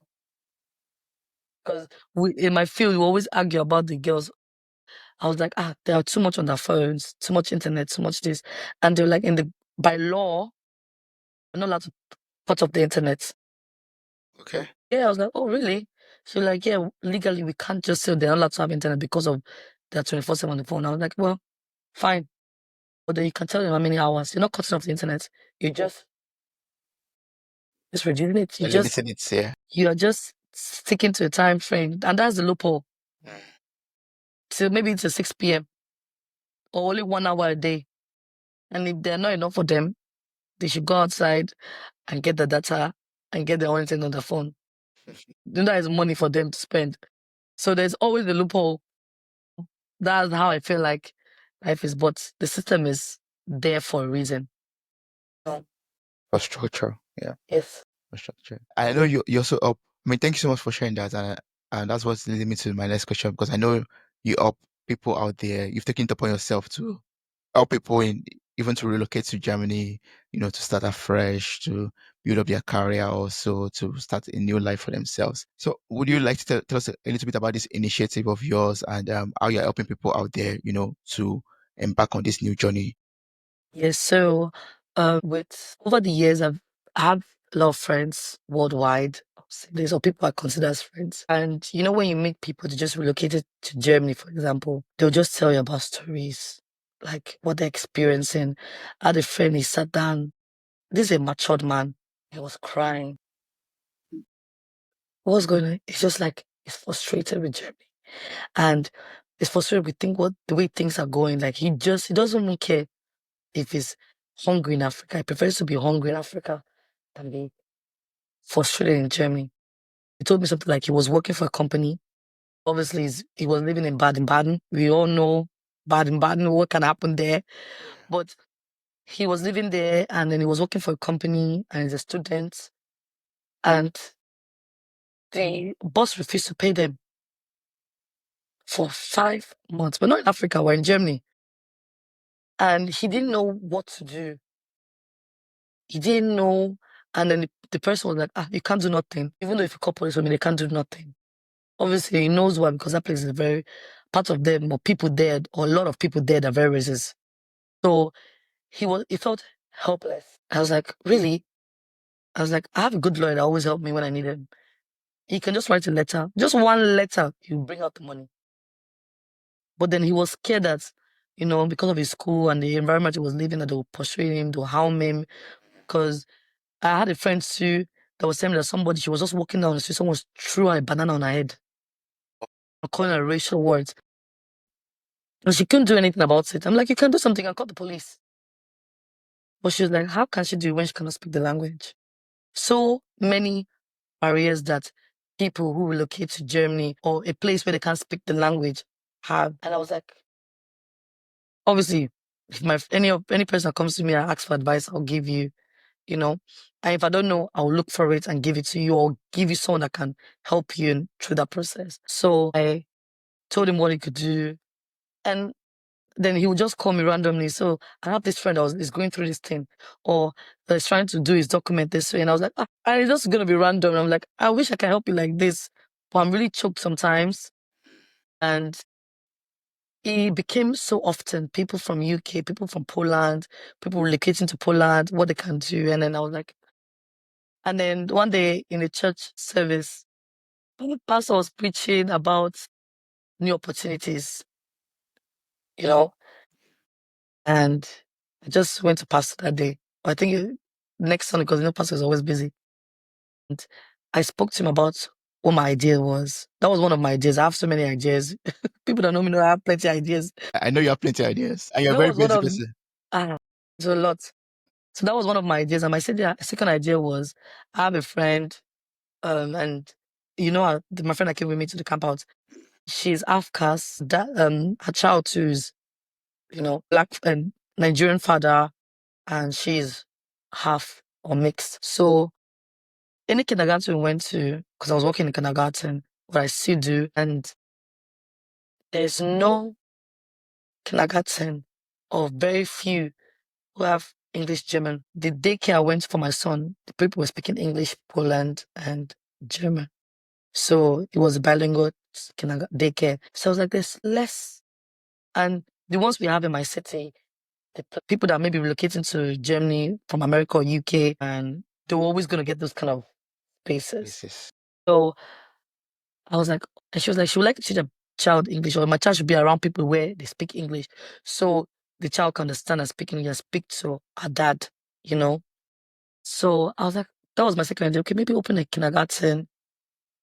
in my field, we always argue about the girls. I was like, they are too much on their phones, too much internet, too much this. And they're like, by law, we're not allowed to cut off the internet. Okay. Yeah, I was like, oh, really? So like, yeah, legally, we can't just say they're not allowed to have internet because of they're 24/7 on the phone. I was like, well, fine. But then you can tell them how many hours. You're not cutting off the internet. You just reducing it. You're limiting it, yeah. You are just sticking to a time frame. And that's the loophole. So maybe it's a 6 p.m. or only 1 hour a day. And if they're not enough for them, they should go outside and get the data and get their own internet on their phone. Then that is money for them to spend. So there's always the loophole. That's how I feel like life is, but the system is there for a reason. No. For structure, yeah. Yes. For structure. I know you're so up. I mean, thank you so much for sharing that, and that's what's leading me to my next question because I know you help people out there. You've taken it upon yourself to help people even to relocate to Germany, to start afresh, to build up their career, also to start a new life for themselves. So, would you like to tell us a little bit about this initiative of yours and how you're helping people out there, to embark on this new journey? Yes. So, with over the years, I have a lot of friends worldwide, siblings or people I consider as friends. And when you meet people that just relocated to Germany, for example, they'll just tell you about stories, like what they're experiencing. I had a friend, he sat down. This is a matured man. He was crying. What's going on? It's just like he's frustrated with Germany. And he's frustrated with the way things are going. Like he doesn't even care if he's hungry in Africa. He prefers to be hungry in Africa than be frustrated in Germany. He told me something like he was working for a company. Obviously, he was living in Baden-Baden. We all know Baden-Baden, what can happen there. But he was living there and then he was working for a company and he's a student. And the boss refused to pay them for 5 months. We're not in Africa, we're in Germany. And he didn't know what to do. He didn't know. And then the person was like, you can't do nothing. Even though if you call police on me, they can't do nothing. Obviously, he knows why, because that place is very, part of them, or people there, or a lot of people there, are very racist. So he felt helpless. I was like, really? I was like, I have a good lawyer that always helped me when I need him. He can just write a letter. Just one letter, he'll bring out the money. But then he was scared that, because of his school and the environment he was living, that they will pursue him, they'll harm him. Because I had a friend too that was saying that she was just walking down the street, someone threw her a banana on her head, calling her racial words. And she couldn't do anything about it. I'm like, you can do something, I'll call the police. But she was like, how can she do it when she cannot speak the language? So many barriers that people who relocate to Germany or a place where they can't speak the language have. And I was like, obviously, if any person that comes to me and asks for advice, I'll give you, and if I don't know, I'll look for it and give it to you, or give you someone that can help you through that process. So I told him what he could do, and then he would just call me randomly. So I have this friend that is going through this thing, or that's trying to do his document this way. And I was like, and it's just going to be random. And I'm like, I wish I can help you like this, but I'm really choked sometimes. And it became so often people from UK, people from Poland, people relocating to Poland, what they can do. And then I was like, and then one day in a church service, the pastor was preaching about new opportunities, and I just went to pastor that day. I think next Sunday, because pastor is always busy. And I spoke to him about what my idea was. That was one of my ideas. I have so many ideas. People that know me know I have plenty of ideas. I know you have plenty of ideas, and you're a That very was one busy of person. it's a lot. So that was one of my ideas. And my second idea was, I have a friend, and my friend that came with me to the camp out, she's half caste. That her child too is, black and Nigerian father, and she's half or mixed. So any kindergarten we went to, because I was working in kindergarten, what I still do, and there's no kindergarten, or very few, who have English, German. The daycare I went for my son, the people were speaking English, Poland, and German. So it was a bilingual daycare. So I was like, there's less. And the ones we have in my city, the people that may be relocating to Germany from America or UK, and they're always going to get those kind of spaces. So I was like, and she was like, she would like to teach a child English, or my child should be around people where they speak English. So the child can understand and speak English and speak to her dad, So I was like, that was my second idea. Okay, maybe open a kindergarten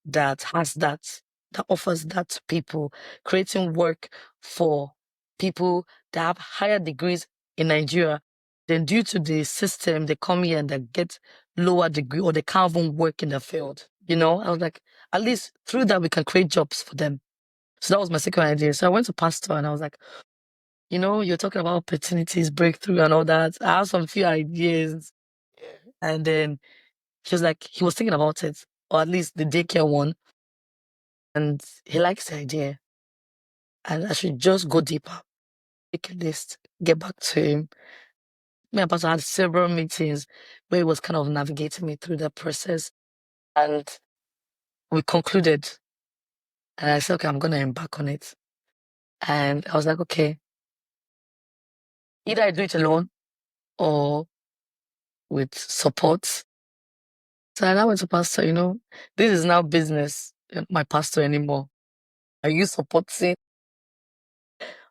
that has that offers that to people, creating work for people that have higher degrees in Nigeria. Then due to the system, they come here and they get lower degree, or they can't even work in the field. I was like, at least through that we can create jobs for them. So that was my second idea. So I went to pastor and I was like, you're talking about opportunities, breakthrough and all that. I have some few ideas. And then she was like, he was thinking about it, or at least the daycare one. And he likes the idea. And I should just go deeper, make a list, get back to him. Me and Pastor had several meetings where he was kind of navigating me through that process. And we concluded. And I said, okay, I'm going to embark on it. And I was like, okay, either I do it alone or with support. So I went to Pastor, this is now business, my pastor anymore. Are you supporting?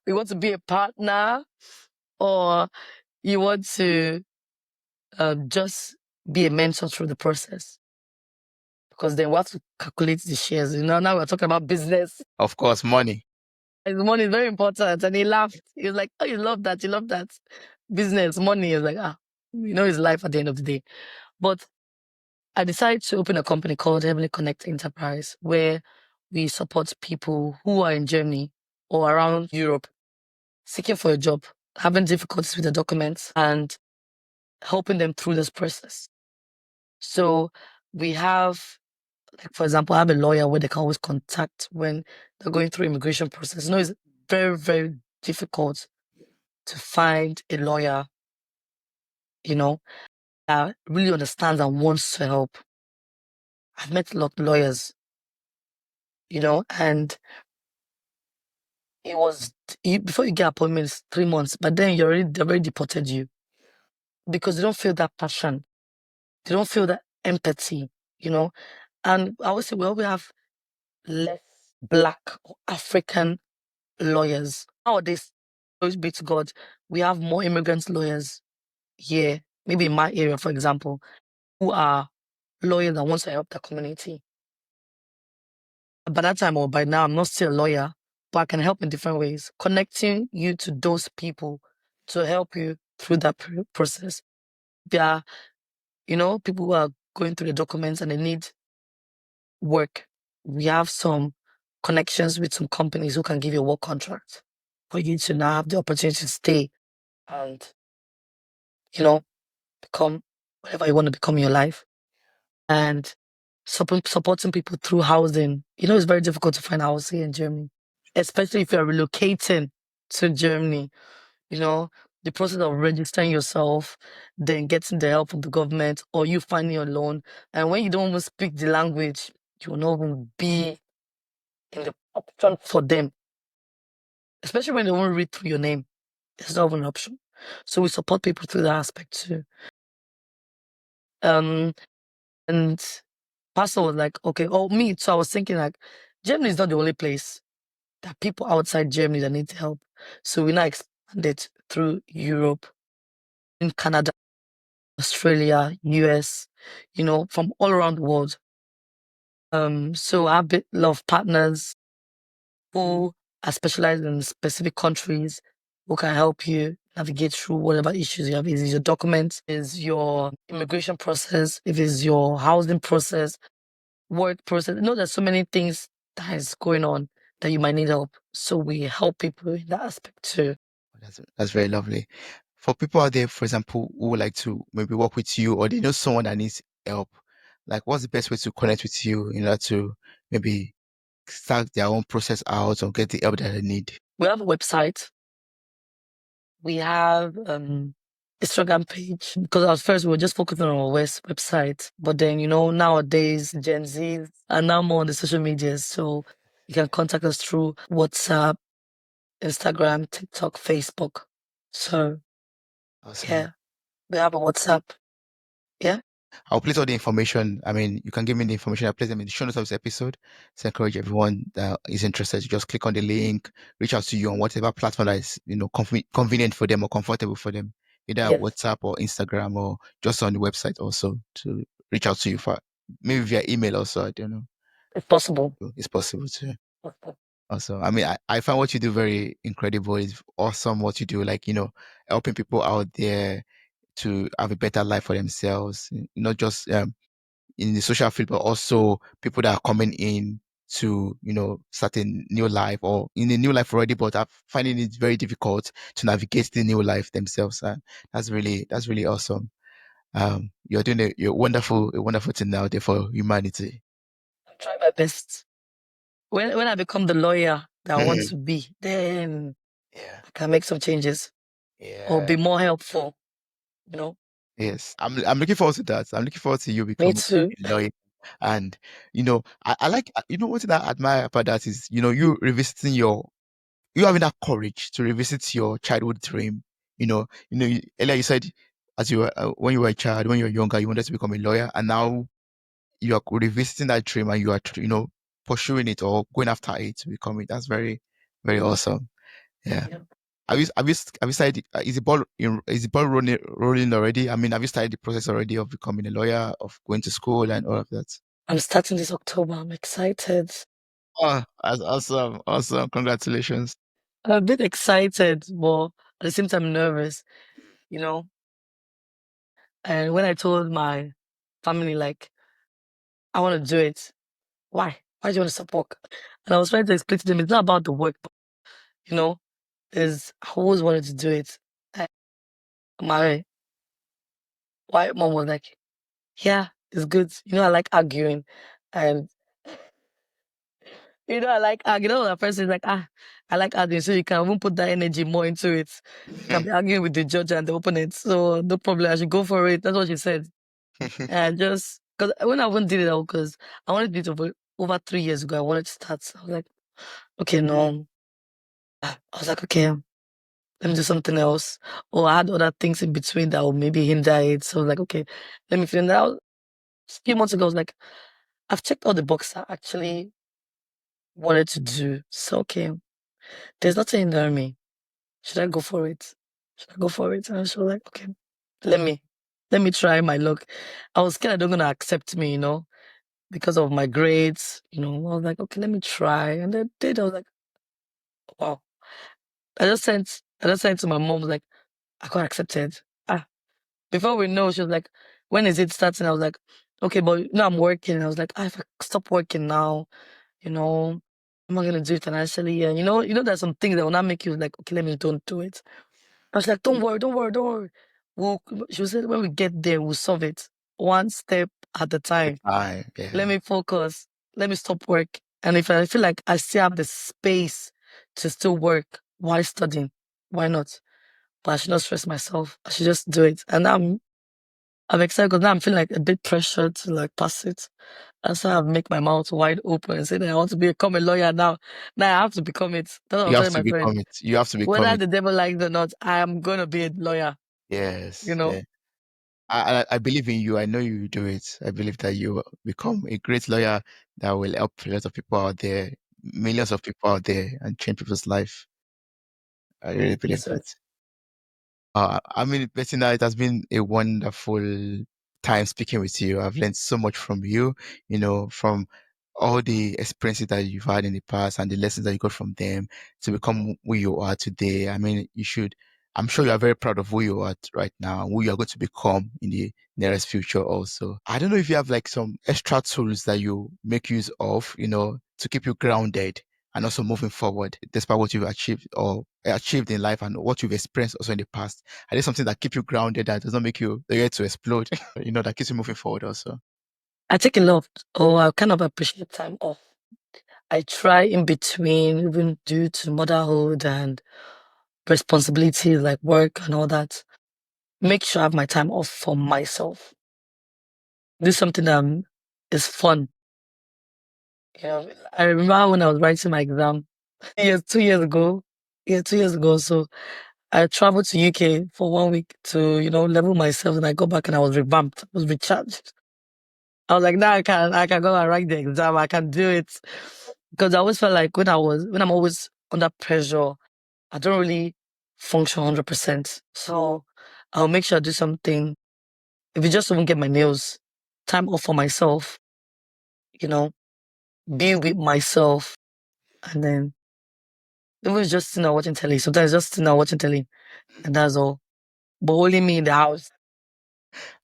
You want to be a partner, or you want to just be a mentor through the process? Because then we have to calculate the shares. Now we're talking about business. Of course, money. And the money is very important. And he laughed. He was like, oh, you love that. You love that. Business, money is like, it's life at the end of the day. But I decided to open a company called Heavenly Connect Enterprise, where we support people who are in Germany or around Europe seeking for a job having difficulties with the documents and helping them through this process. So we have, like, for example, I have a lawyer where they can always contact when they're going through immigration process. You know, it's very, very difficult to find a lawyer, you know, that really understands and wants to help. I've met a lot of lawyers, and it was before you get appointments 3 months, but then they've already deported you because they don't feel that passion, they don't feel that empathy, you know. And I always say, well, we have less Black or African lawyers nowadays. Praise be to God, we have more immigrant lawyers here, maybe in my area, for example, who are lawyers that want to help the community. By that time or by now, I'm not still a lawyer, but I can help in different ways, connecting you to those people to help you through that process. There are, people who are going through the documents and they need work. We have some connections with some companies who can give you a work contract for you to now have the opportunity to stay and, become whatever you want to become in your life. And supporting people through housing. It's very difficult to find housing in Germany, especially if you're relocating to Germany. The process of registering yourself, then getting the help from the government, or you finding your loan. And when you don't even speak the language, you will not even be in the option for them, especially when they won't read through your name. It's not even an option. So we support people through that aspect too. And Pastor was like, okay, me. So I was thinking like, Germany is not the only place. There are people outside Germany that need help. So we now expanded through Europe, in Canada, Australia, US, from all around the world. So I have a lot of partners who are specialized in specific countries who can help you navigate through whatever issues you have. Is it your documents, is your immigration process, if it's your housing process, work process. There's so many things that is going on that you might need help. So we help people in that aspect too. That's very lovely. For people out there, for example, who would like to maybe work with you or they know someone that needs help, like what's the best way to connect with you in order to maybe start their own process out or get the help that they need? We have a website. We have Instagram page because at first we were just focusing on our website, but then nowadays Gen Z are now more on the social medias, so you can contact us through WhatsApp, Instagram, TikTok, Facebook. So Awesome. yeah, we have a WhatsApp. Yeah. I'll place all the information. I mean, you can give me the information. I'll place them in the show notes of this episode. So encourage everyone that is interested to just click on the link, reach out to you on whatever platform that is, convenient for them or comfortable for them, either Yes. WhatsApp or Instagram or just on the website also to reach out to you for maybe via email also. I don't know. It's possible. It's possible too. Possible. Also, I mean, I find what you do very incredible. It's awesome what you do, like, helping people out there to have a better life for themselves, not just in the social field, but also people that are coming in to, start a new life or in a new life already, but are finding it very difficult to navigate the new life themselves. And that's really awesome. You're doing a wonderful thing out there for humanity. I'll try my best. When I become the lawyer that I want to be, then Yeah. I can make some changes or Yeah. be more helpful, Yes. I'm looking forward to that. I'm looking forward to you Me becoming too. a lawyer. And, I like, one thing I admire about that is, you revisiting you having that courage to revisit your childhood dream. Earlier you said as you were when you were a child, when you were younger, you wanted to become a lawyer, and now you are revisiting that dream and you are, pursuing it or going after it to become it. That's very, very awesome. Yeah. Yeah. Have you started? Is the ball rolling already? I mean, have you started the process already of becoming a lawyer, of going to school and all of that? I'm starting this October. I'm excited. Oh, that's awesome! Awesome! Congratulations! I'm a bit excited, but at the same time nervous, you know. And when I told my family, like, I want to do it, why? Why do you want to support? And I was trying to explain to them, it's not about the work, but, is I always wanted to do it. My white mom was like, yeah, it's good. I like arguing. And I like arguing. The person is like, I like arguing. So you can even put that energy more into it. You can be arguing with the judge and the opponent. So no problem. I should go for it. That's what she said. And because when I even did it, because I wanted to do it over 3 years ago, I wanted to start. I was like, okay, no. I was like, okay, let me do something else. Or I had other things in between that would maybe hinder it. So I was like, okay, let me finish that. A few months ago, I was like, I've checked all the boxes I actually wanted to do. So, okay, there's nothing hindering me. Should I go for it? Should I go for it? And I was like, okay, let me try my luck. I was scared they're gonna accept me, because of my grades. I was like, okay, let me try. And then did. I was like, wow. I just sent to my mom, was like, I got accepted. Before we know, she was like, when is it starting? I was like, okay, but I'm working. I was like, if I stop working now, I'm not gonna do it financially. And there's some things that will not make you like, okay, let me don't do it. I was like, don't worry, don't worry, don't worry. She said, when we get there, we'll solve it one step at a time. Yeah. Let me focus. Let me stop work. And if I feel like I still have the space to still work while studying, why not? But I should not stress myself. I should just do it. And I'm excited because now I'm feeling like a bit pressured to like pass it. That's why I make my mouth wide open and say that I want to become a lawyer now. Now I have to become it. That's what You I'm have telling to my friend. become it. You have to become Whether it. the devil likes it or not, I am gonna be a lawyer. You Yes. know. Yeah. I believe in you. I know you will do it. I believe that you will become a great lawyer that will help a lot of people out there, millions of people out there, and change people's life. I really believe Yes, sir. that. I mean, Bettina, it has been a wonderful time speaking with you. I've learned so much from you, from all the experiences that you've had in the past and the lessons that you got from them to become who you are today. I mean, I'm sure you are very proud of who you are right now and who you are going to become in the nearest future also. I don't know if you have like some extra tools that you make use of, to keep you grounded and also moving forward despite what you've achieved or achieved in life and what you've experienced also in the past. Are there something that keep you grounded that does not make you ready to explode? That keeps you moving forward also. I take a lot, or I kind of appreciate time off. I try in between, even due to motherhood and responsibilities like work and all that. Make sure I have my time off for myself. Do something that is fun. I remember when I was writing my exam, yes, 2 years ago. Yeah, 2 years ago. So I traveled to UK for 1 week to, level myself, and I go back and I was revamped, I was recharged. I was like, now I can go and write the exam. I can do it. Because I always felt like when I'm always under pressure, I don't really function 100%. So I'll make sure I do something. If you just even get my nails, time off for myself, you know, be with myself, and then it was just watching telly. Sometimes just watching telly, and that's all. But only me in the house.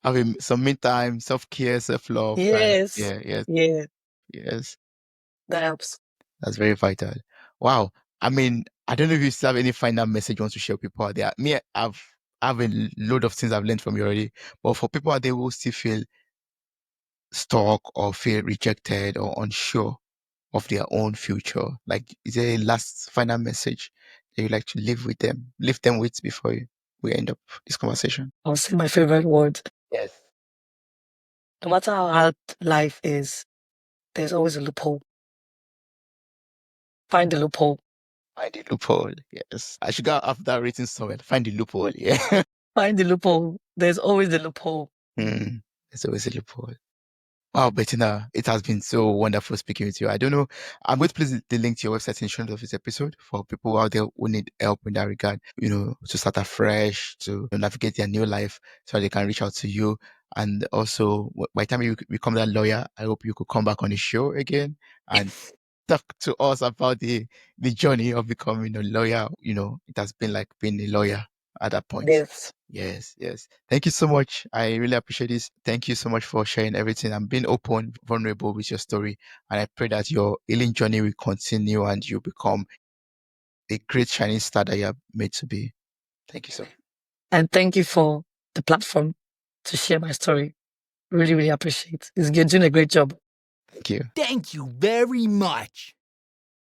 Having some me time, self-care, self-love, and Yes, yeah, yes, yeah, yes, that helps. that's very vital. Wow. I mean, I don't know if you still have any final message you want to share with people out there. Me, I have a load of things I've learned from you already, but for people out there who still feel stuck or feel rejected or unsure of their own future, like, is there a last final message that you like to leave them with before we end up this conversation? I'll say my favorite word. Yes. No matter how hard life is, there's always a loophole. Find the loophole. Find the loophole. Yes. I should go after that written somewhere. Find the loophole. Yeah. Find the loophole. There's always the loophole. Hmm. There's always a loophole. Wow, Bettina, it has been so wonderful speaking with you. I don't know. I'm going to place the link to your website in the show notes of this episode for people out there who need help in that regard, to start afresh, to navigate their new life so they can reach out to you. And also, by the time you become that lawyer, I hope you could come back on the show again and talk to us about the journey of becoming a lawyer. It has been like being a lawyer at that point. Yes. Yes, yes. Thank you so much. I really appreciate this. Thank you so much for sharing everything and being open, vulnerable with your story. And I pray that your healing journey will continue and you become a great shining star that you are made to be. Thank you so much. And thank you for the platform to share my story. Really, really appreciate it. You're doing a great job. Thank you. Thank you very much.